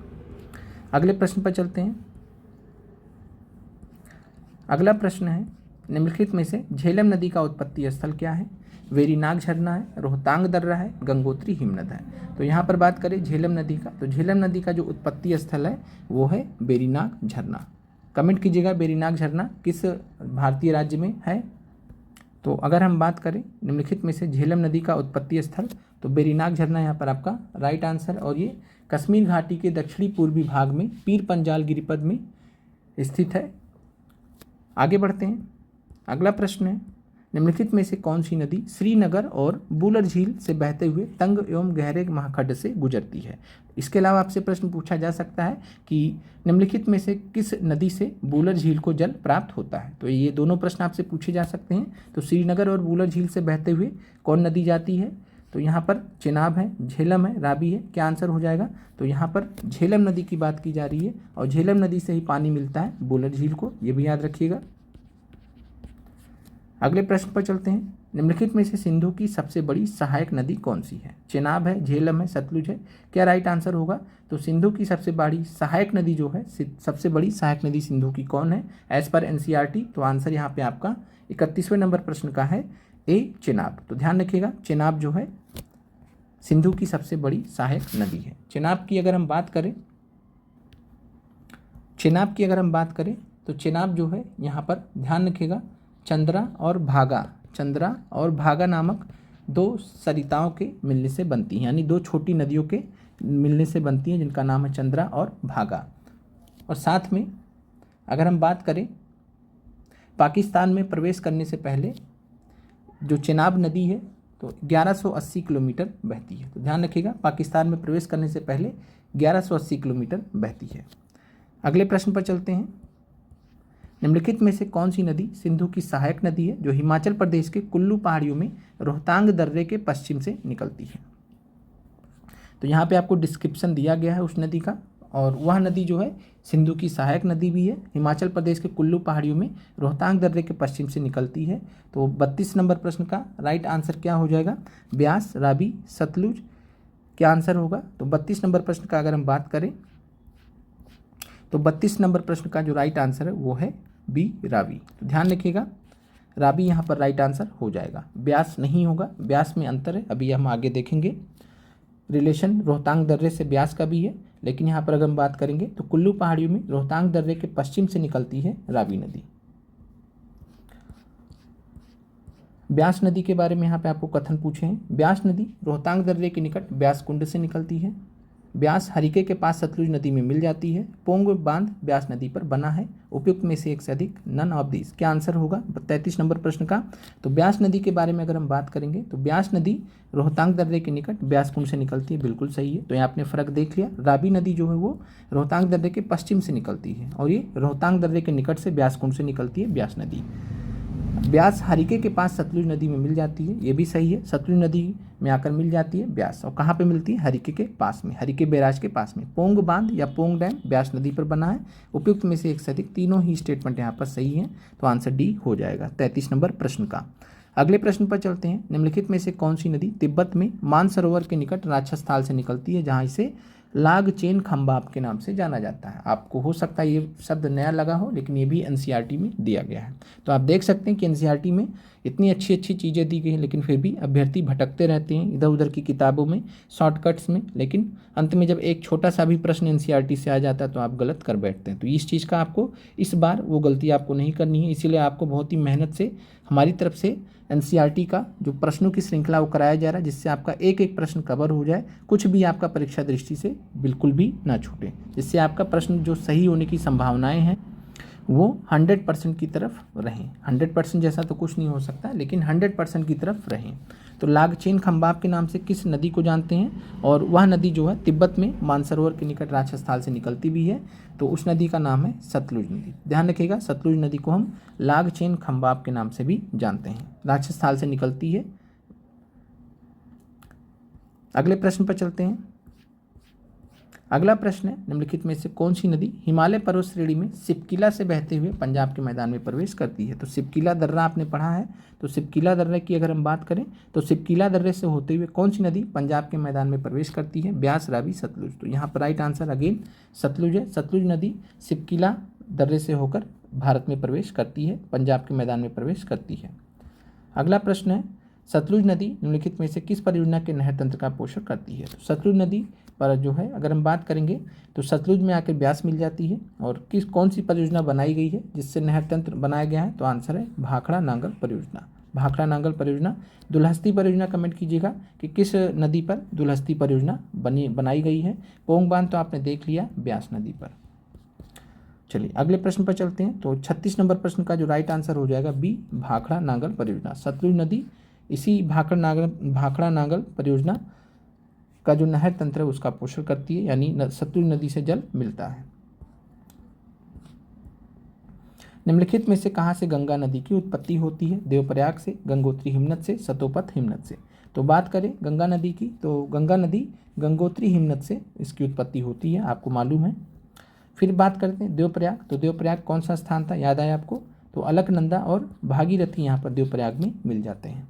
अगले प्रश्न पर चलते हैं। अगला प्रश्न है, निम्नलिखित में से झेलम नदी का उत्पत्ति स्थल क्या है? वेरीनाग झरना है, रोहतांग दर्रा है, गंगोत्री हिमनद है। तो यहाँ पर बात करें झेलम नदी का, तो झेलम नदी का जो उत्पत्ति स्थल है वो है वेरीनाग झरना। कमेंट कीजिएगा वेरीनाग झरना किस भारतीय राज्य में है। तो अगर हम बात करें निम्नलिखित में से झेलम नदी का उत्पत्ति स्थल, तो वेरीनाग झरना यहाँ पर आपका राइट आंसर, और ये कश्मीर घाटी के दक्षिणी पूर्वी भाग में पीर पंजाल गिरिपद में स्थित है। आगे बढ़ते हैं। अगला प्रश्न है, निम्नलिखित में से कौन सी नदी श्रीनगर और बूलर झील से बहते हुए तंग एवं गहरे महाखड्ड से गुजरती है? इसके अलावा आपसे प्रश्न पूछा जा सकता है कि निम्नलिखित में से किस नदी से बूलर झील को जल प्राप्त होता है? तो ये दोनों प्रश्न आपसे पूछे जा सकते हैं। तो श्रीनगर और बूलर झील से बहते हुए कौन नदी जाती है? तो यहाँ पर चेनाब है, झेलम है, रावी है। क्या आंसर हो जाएगा? तो यहाँ पर झेलम नदी की बात की जा रही है और झेलम नदी से ही पानी मिलता है बूलर झील को, ये भी याद रखिएगा। अगले प्रश्न पर चलते हैं। निम्नलिखित में से सिंधु की सबसे बड़ी सहायक नदी कौन सी है? चेनाब है, झेलम है, सतलुज है। क्या राइट आंसर होगा? तो सिंधु की सबसे बड़ी सहायक नदी जो है, सबसे बड़ी सहायक नदी सिंधु की कौन है एज पर एनसीईआरटी? तो आंसर यहाँ पे आपका 31वें नंबर प्रश्न का है ए, चेनाब। तो ध्यान रखिएगा, चेनाब जो है सिंधु की सबसे बड़ी सहायक नदी है। चेनाब की अगर हम बात करें, तो चेनाब जो है यहाँ पर ध्यान रखिएगा, चंद्रा और भागा नामक 2 सरिताओं के मिलने से बनती हैं, यानी 2 छोटी नदियों के मिलने से बनती हैं जिनका नाम है चंद्रा और भागा। और साथ में अगर हम बात करें पाकिस्तान में प्रवेश करने से पहले जो चेनाब नदी है तो 1180 किलोमीटर बहती है। तो ध्यान रखिएगा, पाकिस्तान में प्रवेश करने से पहले 1180 किलोमीटर बहती है। अगले प्रश्न पर चलते हैं। निम्नलिखित में से कौन सी नदी सिंधु की सहायक नदी है जो हिमाचल प्रदेश के कुल्लू पहाड़ियों में रोहतांग दर्रे के पश्चिम से निकलती है? तो यहाँ पे आपको डिस्क्रिप्शन दिया गया है उस नदी का, और वह नदी जो है सिंधु की सहायक नदी भी है। हिमाचल प्रदेश के कुल्लू पहाड़ियों में रोहतांग दर्रे के पश्चिम से निकलती है। तो 32 नंबर प्रश्न का राइट आंसर क्या हो जाएगा? ब्यास, रावी, सतलुज क्या आंसर होगा? तो 32 नंबर प्रश्न का अगर हम बात करें तो 32 नंबर प्रश्न का जो राइट आंसर है वो है बी, रावी। तो ध्यान रखिएगा, रावी यहाँ पर राइट आंसर हो जाएगा, ब्यास नहीं होगा। ब्यास में अंतर है, अभी हम आगे देखेंगे। रिलेशन रोहतांग दर्रे से ब्यास का भी है, लेकिन यहाँ पर अगर हम बात करेंगे तो कुल्लू पहाड़ियों में रोहतांग दर्रे के पश्चिम से निकलती है रावी नदी। ब्यास नदी के बारे में यहाँ पे आपको कथन पूछे हैं। ब्यास नदी रोहतांग दर्रे के निकट ब्यास कुंड से निकलती है। ब्यास हरिके के पास सतलुज नदी में मिल जाती है। पोंग बांध ब्यास नदी पर बना है। उपयुक्त में से एक से अधिक, नन ऑफ दिस क्या आंसर होगा 33 नंबर प्रश्न का? तो ब्यास नदी के बारे में अगर हम बात करेंगे तो ब्यास नदी रोहतांग दर्रे के निकट ब्यास कुंड से निकलती है, बिल्कुल सही है। तो यहाँ आपने फर्क देख लिया, रावी नदी जो है वो रोहतांग दर्रे के पश्चिम से निकलती है और ये रोहतांग दर्रे के निकट से ब्यास कुंड से निकलती है ब्यास नदी। ब्यास हरिके के पास सतलुज नदी में मिल जाती है, ये भी सही है, सतलुज नदी में आकर मिल जाती है ब्यास। और कहाँ पे मिलती है? हरिके के पास में, हरिके बैराज के पास में। पोंग बांध या पोंग डैम ब्यास नदी पर बना है। उपयुक्त में से एक से अधिक, तीनों ही स्टेटमेंट यहाँ पर सही है, तो आंसर डी हो जाएगा 33 नंबर प्रश्न का। अगले प्रश्न पर चलते हैं। निम्नलिखित में से कौन सी नदी तिब्बत में मानसरोवर के निकट राक्षसताल से निकलती है, जहाँ इसे लागचेन खंबाब के नाम से जाना जाता है? आपको हो सकता है ये शब्द नया लगा हो, लेकिन ये भी एनसीईआरटी में दिया गया है। तो आप देख सकते हैं कि एनसीईआरटी में इतनी अच्छी अच्छी चीज़ें दी गई हैं, लेकिन फिर भी अभ्यर्थी भटकते रहते हैं इधर उधर की किताबों में, शॉर्टकट्स में, लेकिन अंत में जब एक छोटा सा भी प्रश्न एनसीईआरटी से आ जाता है तो आप गलत कर बैठते हैं। तो इस चीज़ का आपको इस बार वो गलती आपको नहीं करनी है, इसीलिए आपको बहुत ही मेहनत से हमारी तरफ से एनसीईआरटी का जो प्रश्नों की श्रृंखला वो कराया जा रहा है, जिससे आपका एक एक प्रश्न कवर हो जाए, कुछ भी आपका परीक्षा दृष्टि से बिल्कुल भी ना छूटे, जिससे आपका प्रश्न जो सही होने की संभावनाएं हैं वो 100% की तरफ रहें। 100% जैसा तो कुछ नहीं हो सकता, लेकिन 100% की तरफ रहें। तो लागचेन खंबाब के नाम से किस नदी को जानते हैं? और वह नदी जो है तिब्बत में मानसरोवर के निकट राक्षसताल से निकलती भी है, तो उस नदी का नाम है सतलुज नदी। ध्यान रखिएगा, सतलुज नदी को हम लागचेन खंबाब के नाम से भी जानते हैं, राक्षसताल से निकलती है। अगले प्रश्न पर चलते हैं। अगला प्रश्न है, निम्नलिखित में से कौन सी नदी हिमालय पर्वत श्रेणी में सिपकिला से बहते हुए पंजाब के मैदान में प्रवेश करती है? तो सिपकिला दर्रा आपने पढ़ा है, तो सिपकिला दर्रे की अगर हम बात करें तो सिपकिला दर्रे से होते हुए कौन सी नदी पंजाब के मैदान में प्रवेश करती है? ब्यास, रावी, सतलुज। तो यहाँ पर राइट आंसर अगेन सतलुज है। सतलुज नदी सिपकिला दर्रे से होकर भारत में प्रवेश करती है, पंजाब के मैदान में प्रवेश करती है। अगला प्रश्न है, सतलुज नदी निम्नलिखित में से किस परियोजना के नहर तंत्र का पोषण करती है? तो सतलुज नदी पर जो है अगर हम बात करेंगे तो सतलुज में आकर ब्यास मिल जाती है, और कौन सी परियोजना बनाई गई है जिससे नहर तंत्र बनाया गया है? तो आंसर है भाखड़ा नांगल परियोजना। भाखड़ा नांगल परियोजना। दुलहस्ती परियोजना कमेंट कीजिएगा कि किस नदी पर दुलहस्ती परियोजना बनाई गई है। पोंग बांध तो आपने देख लिया, ब्यास नदी पर। चलिए अगले प्रश्न पर चलते हैं। तो 36 नंबर प्रश्न का जो राइट आंसर हो जाएगा बी, भाखड़ा नांगल परियोजना। सतलुज नदी इसी भाखड़ा नांगल परियोजना का जो नहर तंत्र है उसका पोषण करती है, यानी सतलुज नदी से जल मिलता है। निम्नलिखित में से कहाँ से गंगा नदी की उत्पत्ति होती है? देवप्रयाग से, गंगोत्री हिमनद से, सतोपथ हिमनद से। तो बात करें गंगा नदी की, तो गंगा नदी गंगोत्री हिमनद से इसकी उत्पत्ति होती है, आपको मालूम है। फिर बात करते हैं देवप्रयाग। तो देवप्रयाग कौन सा स्थान था, याद आया आपको? तो अलकनंदा और भागीरथी यहाँ पर देवप्रयाग में मिल जाते हैं।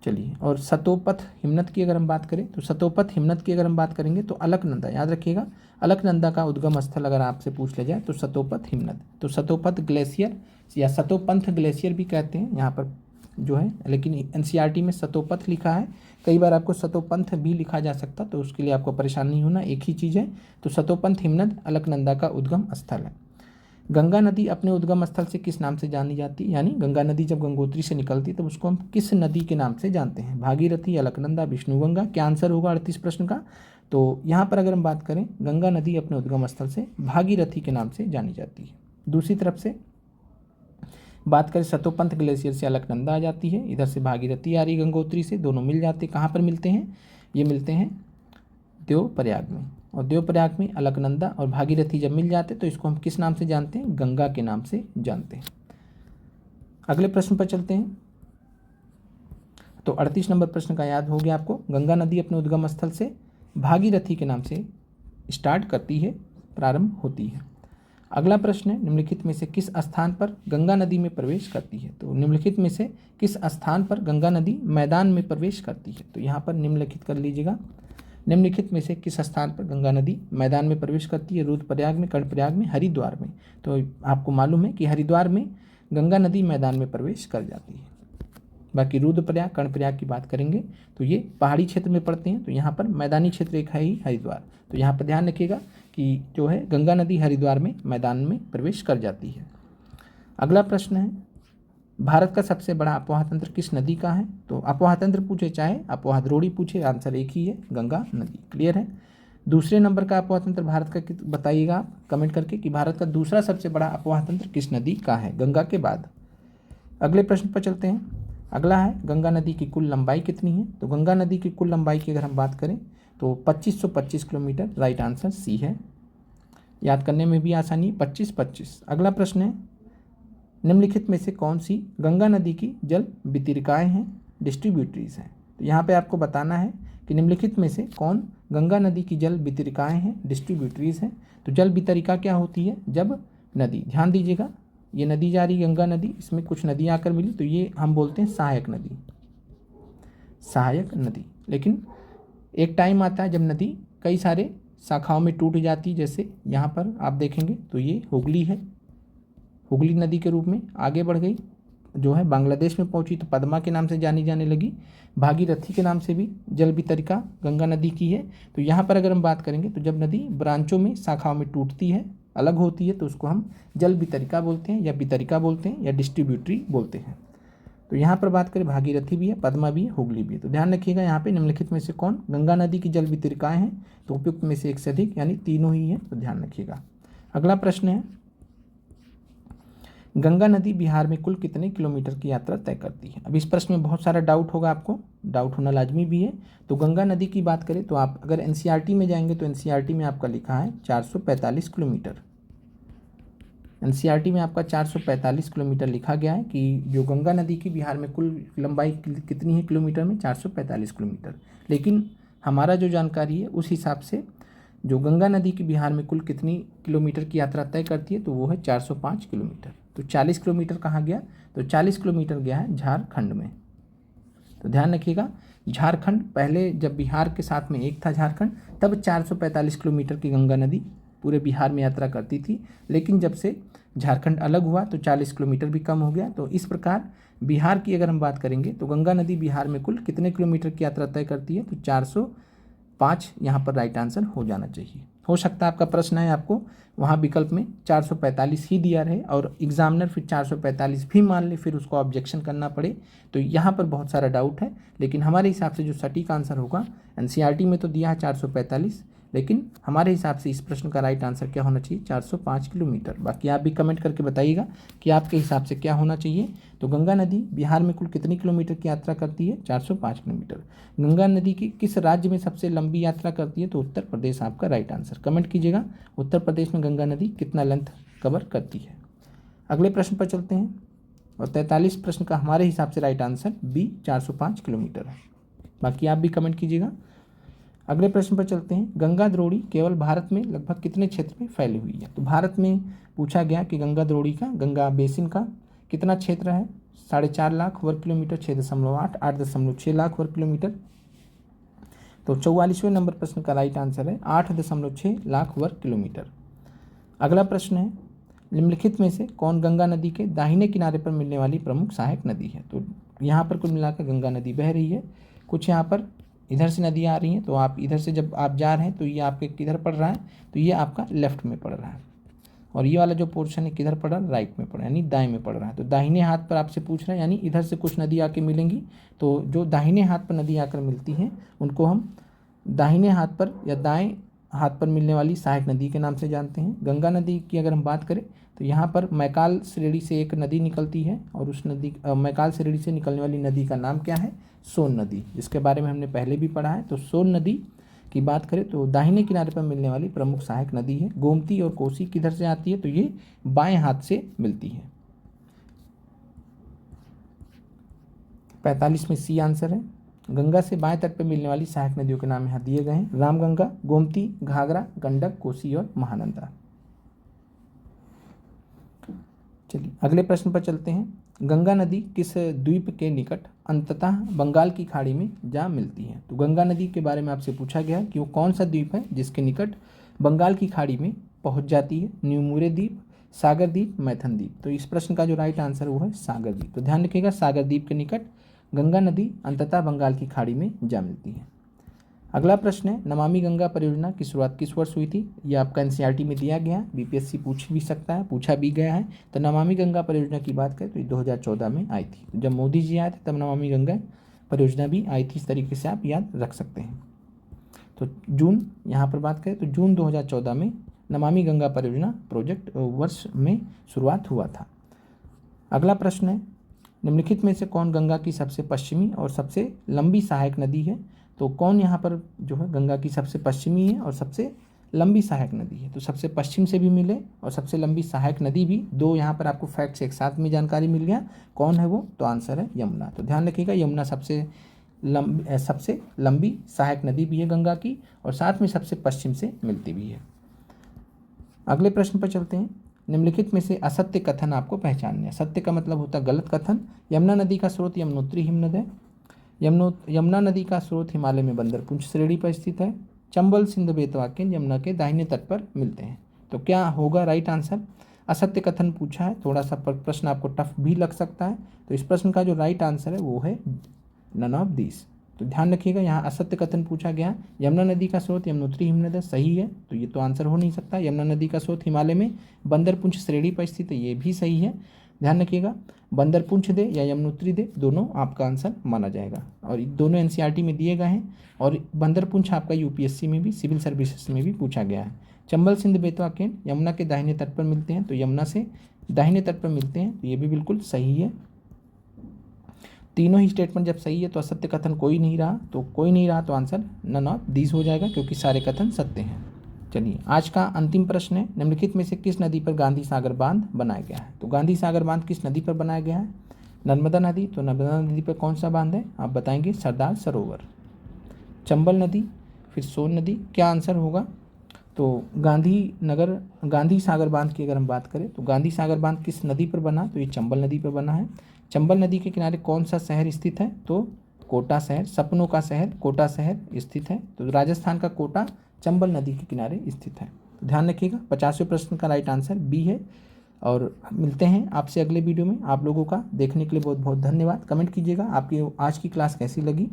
चलिए, और सतोपथ हिमनद की अगर हम बात करें तो सतोपथ हिमनद की अगर हम बात करेंगे तो अलकनंदा, याद रखिएगा, अलकनंदा का उद्गम स्थल अगर आपसे पूछ लिया जाए तो सतोपथ हिमनद। तो सतोपथ ग्लेशियर या सतोपंथ ग्लेशियर भी कहते हैं यहाँ पर जो है, लेकिन एनसीईआरटी में सतोपथ लिखा है, कई बार आपको सतोपंथ भी लिखा जा सकता, तो उसके लिए आपको परेशान नहीं होना, एक ही चीज़ है। तो सतोपंथ हिमनद अलकनंदा का उद्गम स्थल है। गंगा नदी अपने उद्गम स्थल से किस नाम से जानी जाती है? यानी गंगा नदी जब गंगोत्री से निकलती है तो उसको हम किस नदी के नाम से जानते हैं? भागीरथी, अलकनंदा, विष्णुगंगा। क्या आंसर होगा 38 प्रश्न का? तो यहाँ पर अगर हम बात करें, गंगा नदी अपने उद्गम स्थल से भागीरथी के नाम से जानी जाती है। दूसरी तरफ से बात करें सतोपंथ ग्लेशियर से अलकनंदा आ जाती है, इधर से भागीरथी आ रही गंगोत्री से, दोनों मिल जाते हैं। कहाँ पर मिलते हैं? ये मिलते हैं देवप्रयाग में, और देवप्रयाग में अलकनंदा और भागीरथी जब मिल जाते तो इसको हम किस नाम से जानते हैं? गंगा के नाम से जानते हैं। अगले प्रश्न पर चलते हैं। तो 38 नंबर प्रश्न का याद हो गया आपको, गंगा नदी अपने उद्गम स्थल से भागीरथी के नाम से स्टार्ट करती है, प्रारंभ होती है। अगला प्रश्न है, निम्नलिखित में से किस स्थान पर गंगा नदी में प्रवेश करती है? तो निम्नलिखित में से किस स्थान पर गंगा नदी मैदान में प्रवेश करती है? तो यहाँ पर निम्नलिखित कर लीजिएगा, निम्नलिखित में से किस स्थान पर गंगा नदी मैदान में प्रवेश करती है? रुद्रप्रयाग में, कर्णप्रयाग में, हरिद्वार में। तो आपको मालूम है कि हरिद्वार में गंगा नदी मैदान में प्रवेश कर जाती है। बाकी रुद्रप्रयाग, कर्णप्रयाग की बात करेंगे तो ये पहाड़ी क्षेत्र में पड़ते हैं, तो यहाँ पर मैदानी क्षेत्र एक है ही हरिद्वार। तो यहाँ पर ध्यान रखिएगा कि जो है गंगा नदी हरिद्वार में मैदान में प्रवेश कर जाती है। अगला प्रश्न है, भारत का सबसे बड़ा अफवाह तंत्र किस नदी का है? तो अफवाह तंत्र पूछे चाहे अफवाह द्रोणी पूछे, आंसर एक ही है, गंगा नदी। क्लियर है। दूसरे नंबर का अफवाह तंत्र भारत का बताइएगा आप कमेंट करके कि भारत का दूसरा सबसे बड़ा अफवाह तंत्र किस नदी का है गंगा के बाद। अगले प्रश्न पर चलते हैं। अगला है, गंगा नदी की कुल लंबाई कितनी है? तो गंगा नदी की कुल लंबाई की अगर हम बात करें तो 2525 किलोमीटर, राइट आंसर सी है। याद करने में भी आसानी, 25-25। अगला प्रश्न है, निम्नलिखित में से कौन सी गंगा नदी की जल वितरिकाएँ हैं, डिस्ट्रीब्यूटरीज हैं? तो यहाँ पे आपको बताना है कि निम्नलिखित में से कौन गंगा नदी की जल वितरिकाएँ हैं, डिस्ट्रीब्यूटरीज हैं। तो जल वितरिका क्या होती है? जब नदी, ध्यान दीजिएगा, ये नदी जा रही गंगा नदी, इसमें कुछ नदियाँ आकर मिली तो ये हम बोलते हैं सहायक नदी, सहायक नदी। लेकिन एक टाइम आता है जब नदी कई सारे शाखाओं में टूट जाती, जैसे यहाँ पर आप देखेंगे तो ये हुगली है, हुगली नदी के रूप में आगे बढ़ गई, जो है बांग्लादेश में पहुंची तो पद्मा के नाम से जानी जाने लगी, भागीरथी के नाम से भी जल वितरिका गंगा नदी की है। तो यहाँ पर अगर हम बात करेंगे तो जब नदी ब्रांचों में, शाखाओं में टूटती है, अलग होती है, तो उसको हम जल वितरिका बोलते हैं, या वितरिका बोलते हैं, या डिस्ट्रीब्यूटरी बोलते हैं। तो यहाँ पर बात करें, भागीरथी भी है, पद्मा भी है, हुगली भी है। तो ध्यान रखिएगा यहाँ पे निम्नलिखित में से कौन गंगा नदी की जल वितरिकाएँ हैं? तो उपयुक्त में से एक से अधिक, यानी तीनों ही हैं, तो ध्यान रखिएगा। अगला प्रश्न है, गंगा नदी बिहार में कुल कितने किलोमीटर की यात्रा तय करती है? अब इस प्रश्न में बहुत सारा डाउट होगा, आपको डाउट होना लाजमी भी है। तो गंगा नदी की बात करें तो आप अगर एनसीईआरटी में जाएंगे तो एनसीईआरटी में आपका लिखा है 445 किलोमीटर। एनसीईआरटी में आपका 445 किलोमीटर लिखा गया है कि जो गंगा नदी की बिहार में कुल लंबाई कितनी है किलोमीटर में? 445 किलोमीटर। लेकिन हमारा जो जानकारी है उस हिसाब से जो गंगा नदी की बिहार में कुल कितनी किलोमीटर की यात्रा तय करती है तो वो है 405 किलोमीटर। तो 40 किलोमीटर कहाँ गया? तो 40 किलोमीटर गया है झारखंड में। तो ध्यान रखिएगा, झारखंड पहले जब बिहार के साथ में एक था झारखंड, तब 445 किलोमीटर की गंगा नदी पूरे बिहार में यात्रा करती थी। लेकिन जब से झारखंड अलग हुआ तो 40 किलोमीटर भी कम हो गया। तो इस प्रकार बिहार की अगर हम बात करेंगे तो गंगा नदी बिहार में कुल कितने किलोमीटर की यात्रा तय करती है? तो 405 यहाँ पर राइट आंसर हो जाना चाहिए। हो सकता है आपका प्रश्न है आपको वहाँ विकल्प में 445 ही दिया रहे और एग्जामिनर फिर 445 भी मान ले, फिर उसको ऑब्जेक्शन करना पड़े। तो यहाँ पर बहुत सारा डाउट है, लेकिन हमारे हिसाब से जो सटीक आंसर होगा, एनसीईआरटी में तो दिया है 445, लेकिन हमारे हिसाब से इस प्रश्न का राइट आंसर क्या होना चाहिए? 405 किलोमीटर। बाकी आप भी कमेंट करके बताइएगा कि आपके हिसाब से क्या होना चाहिए। तो गंगा नदी बिहार में कुल कितनी किलोमीटर की यात्रा करती है? 405 किलोमीटर। गंगा नदी की किस राज्य में सबसे लंबी यात्रा करती है? तो उत्तर प्रदेश आपका राइट आंसर। कमेंट कीजिएगा उत्तर प्रदेश में गंगा नदी कितना लेंथ कवर करती है। अगले प्रश्न पर चलते हैं, और 43 प्रश्न का हमारे हिसाब से राइट आंसर बी 405 किलोमीटर है। बाकी आप भी कमेंट कीजिएगा। अगले प्रश्न पर चलते हैं, गंगा द्रोणी केवल भारत में लगभग कितने क्षेत्र में फैली हुई है? तो भारत में पूछा गया कि गंगा द्रोणी का, गंगा बेसिन का कितना क्षेत्र है? 4.5 लाख वर्ग किलोमीटर, 6.8, 8.6 लाख वर्ग किलोमीटर। तो 44वें नंबर प्रश्न का राइट आंसर है 8.6 लाख वर्ग किलोमीटर। अगला प्रश्न है, निम्नलिखित में से कौन गंगा नदी के दाहिने किनारे पर मिलने वाली प्रमुख सहायक नदी है? तो यहाँ पर कुल मिलाकर गंगा नदी बह रही है। कुछ यहाँ पर इधर से नदी आ रही हैं, तो आप इधर से जब आप जा रहे हैं तो ये आपके किधर पड़ रहा है? तो ये आपका लेफ्ट में पड़ रहा है, और ये वाला जो पोर्शन है किधर पड़ रहा है? राइट में पड़ रहा है, यानी दाएं में पड़ रहा है। तो दाहिने हाथ पर आपसे पूछ रहे हैं, यानी इधर से कुछ नदी आके मिलेंगी। तो जो दाहिने हाथ पर नदी आकर मिलती हैं उनको हम दाहिने हाथ पर या दाएं हाथ पर मिलने वाली सहायक नदी के नाम से जानते हैं। गंगा नदी की अगर हम बात करें तो यहाँ पर मैकाल श्रेणी से एक नदी निकलती है, और उस नदी मैकाल श्रेणी से निकलने वाली नदी का नाम क्या है? सोन नदी, जिसके बारे में हमने पहले भी पढ़ा है। तो सोन नदी की बात करें तो दाहिने किनारे पर मिलने वाली प्रमुख सहायक नदी है। गोमती और कोसी किधर से आती है? तो ये बाएं हाथ से मिलती है। 45 में सी आंसर है। गंगा से बाएं तट पर मिलने वाली सहायक नदियों के नाम यहाँ दिए गए हैं। रामगंगा, गोमती, घाघरा, गंडक, कोसी और महानंदा। चलिए अगले प्रश्न पर चलते हैं। गंगा नदी किस द्वीप के निकट अंततः बंगाल की खाड़ी में जा मिलती है? तो गंगा नदी के बारे में आपसे पूछा गया कि वो कौन सा द्वीप है जिसके निकट बंगाल की खाड़ी में पहुंच जाती है? न्यूमुरे द्वीप, सागर द्वीप, मैथन द्वीप। तो इस प्रश्न का जो राइट आंसर वो है सागर द्वीप। तो ध्यान रखिएगा, सागर द्वीप के निकट गंगा नदी अंततः बंगाल की खाड़ी में जा मिलती है। अगला प्रश्न है, नमामि गंगा परियोजना की शुरुआत किस वर्ष हुई थी? ये आपका एनसीईआरटी में दिया गया है, बीपीएससी पूछ भी सकता है, पूछा भी गया है। तो नमामि गंगा परियोजना की बात करें तो ये 2014 में आई थी। तो जब मोदी जी आए थे तब नमामि गंगा परियोजना भी आई थी। इस तरीके से आप याद रख सकते हैं। तो जून, यहाँ पर बात करें तो जून 2014 में नमामि गंगा परियोजना प्रोजेक्ट वर्ष में शुरुआत हुआ था। अगला प्रश्न है, निम्नलिखित में से कौन गंगा की सबसे पश्चिमी और सबसे लंबी सहायक नदी है? तो कौन यहाँ पर जो है गंगा की सबसे पश्चिमी है और सबसे लंबी सहायक नदी है? तो सबसे पश्चिम से भी मिले और सबसे लंबी सहायक नदी भी, दो यहाँ पर आपको फैक्ट्स एक साथ में जानकारी मिल गया। कौन है वो? तो आंसर है यमुना। तो ध्यान रखिएगा, यमुना सबसे लंबी सहायक नदी भी है गंगा की और साथ में सबसे पश्चिम से मिलती भी है। अगले प्रश्न पर चलते हैं। निम्नलिखित में से असत्य कथन आपको पहचानने हैं। सत्य का मतलब होता है गलत कथन। यमुना नदी का स्रोत यमुनोत्री हिमनद है। यमुना नदी का स्रोत हिमालय में बंदरपुंछ श्रेणी पर स्थित है। चंबल, सिंध, बेतवा के यमुना के दाहिने तट पर मिलते हैं। तो क्या होगा राइट आंसर? असत्य कथन पूछा है, थोड़ा सा प्रश्न आपको टफ भी लग सकता है। तो इस प्रश्न का जो राइट आंसर है वो है नन ऑफ दिस। तो ध्यान रखिएगा, यहाँ असत्य कथन पूछा गया। यमुना नदी का स्रोत यमुनोत्री हिमनद है, सही है, तो ये तो आंसर हो नहीं सकता। यमुना नदी का स्रोत हिमालय में बंदरपुंछ श्रेणी पर स्थित है, ये भी सही है। ध्यान रखिएगा, बंदरपुंछ दे या यमुनोत्री दे, दोनों आपका आंसर माना जाएगा और दोनों एनसीईआरटी में दिए गए हैं। और बंदरपुंछ आपका यूपीएससी में भी, सिविल सर्विसेज में भी पूछा गया है। चंबल, सिंध, बेतवा केन यमुना के दाहिने तट पर मिलते हैं, तो यमुना से दाहिने तट पर मिलते हैं, तो ये भी बिल्कुल सही है। तीनों ही स्टेटमेंट जब सही है तो असत्य कथन कोई नहीं रहा, तो कोई नहीं रहा तो आंसर नन ऑफ दीज हो जाएगा, क्योंकि सारे कथन सत्य हैं। चलिए आज का अंतिम प्रश्न है, निम्नलिखित में से किस नदी पर गांधी सागर बांध बनाया गया है? तो गांधी सागर बांध किस नदी पर बनाया गया है? नर्मदा नदी। तो नर्मदा नदी पर कौन सा बांध है? आप बताएंगे सरदार सरोवर। चंबल नदी, फिर सोन नदी, क्या आंसर होगा? तो गांधी सागर बांध की अगर हम बात करें तो गांधी सागर बांध किस नदी पर बना? तो ये चंबल नदी पर बना है। चंबल नदी के किनारे कौन सा शहर स्थित है? तो कोटा शहर, सपनों का शहर कोटा शहर स्थित है। तो राजस्थान का कोटा चंबल नदी के किनारे स्थित है। तो ध्यान रखिएगा, 50वें प्रश्न का राइट आंसर बी है। और मिलते हैं आपसे अगले वीडियो में। आप लोगों का देखने के लिए बहुत बहुत धन्यवाद। कमेंट कीजिएगा आपकी आज की क्लास कैसी लगी,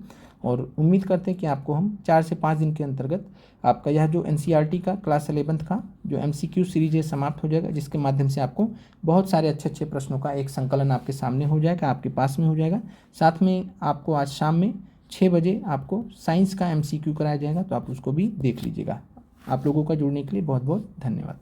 और उम्मीद करते हैं कि आपको हम 4 से 5 दिन के अंतर्गत आपका यह जो एनसीईआरटी का क्लास 11th का जो एमसीक्यू सीरीज है समाप्त हो जाएगा, जिसके माध्यम से आपको बहुत सारे अच्छे अच्छे प्रश्नों का एक संकलन आपके सामने हो जाएगा, आपके पास में हो जाएगा। साथ में आपको आज शाम में 6 बजे आपको साइंस का एमसीक्यू कराया जाएगा, तो आप उसको भी देख लीजिएगा। आप लोगों का जुड़ने के लिए बहुत बहुत धन्यवाद।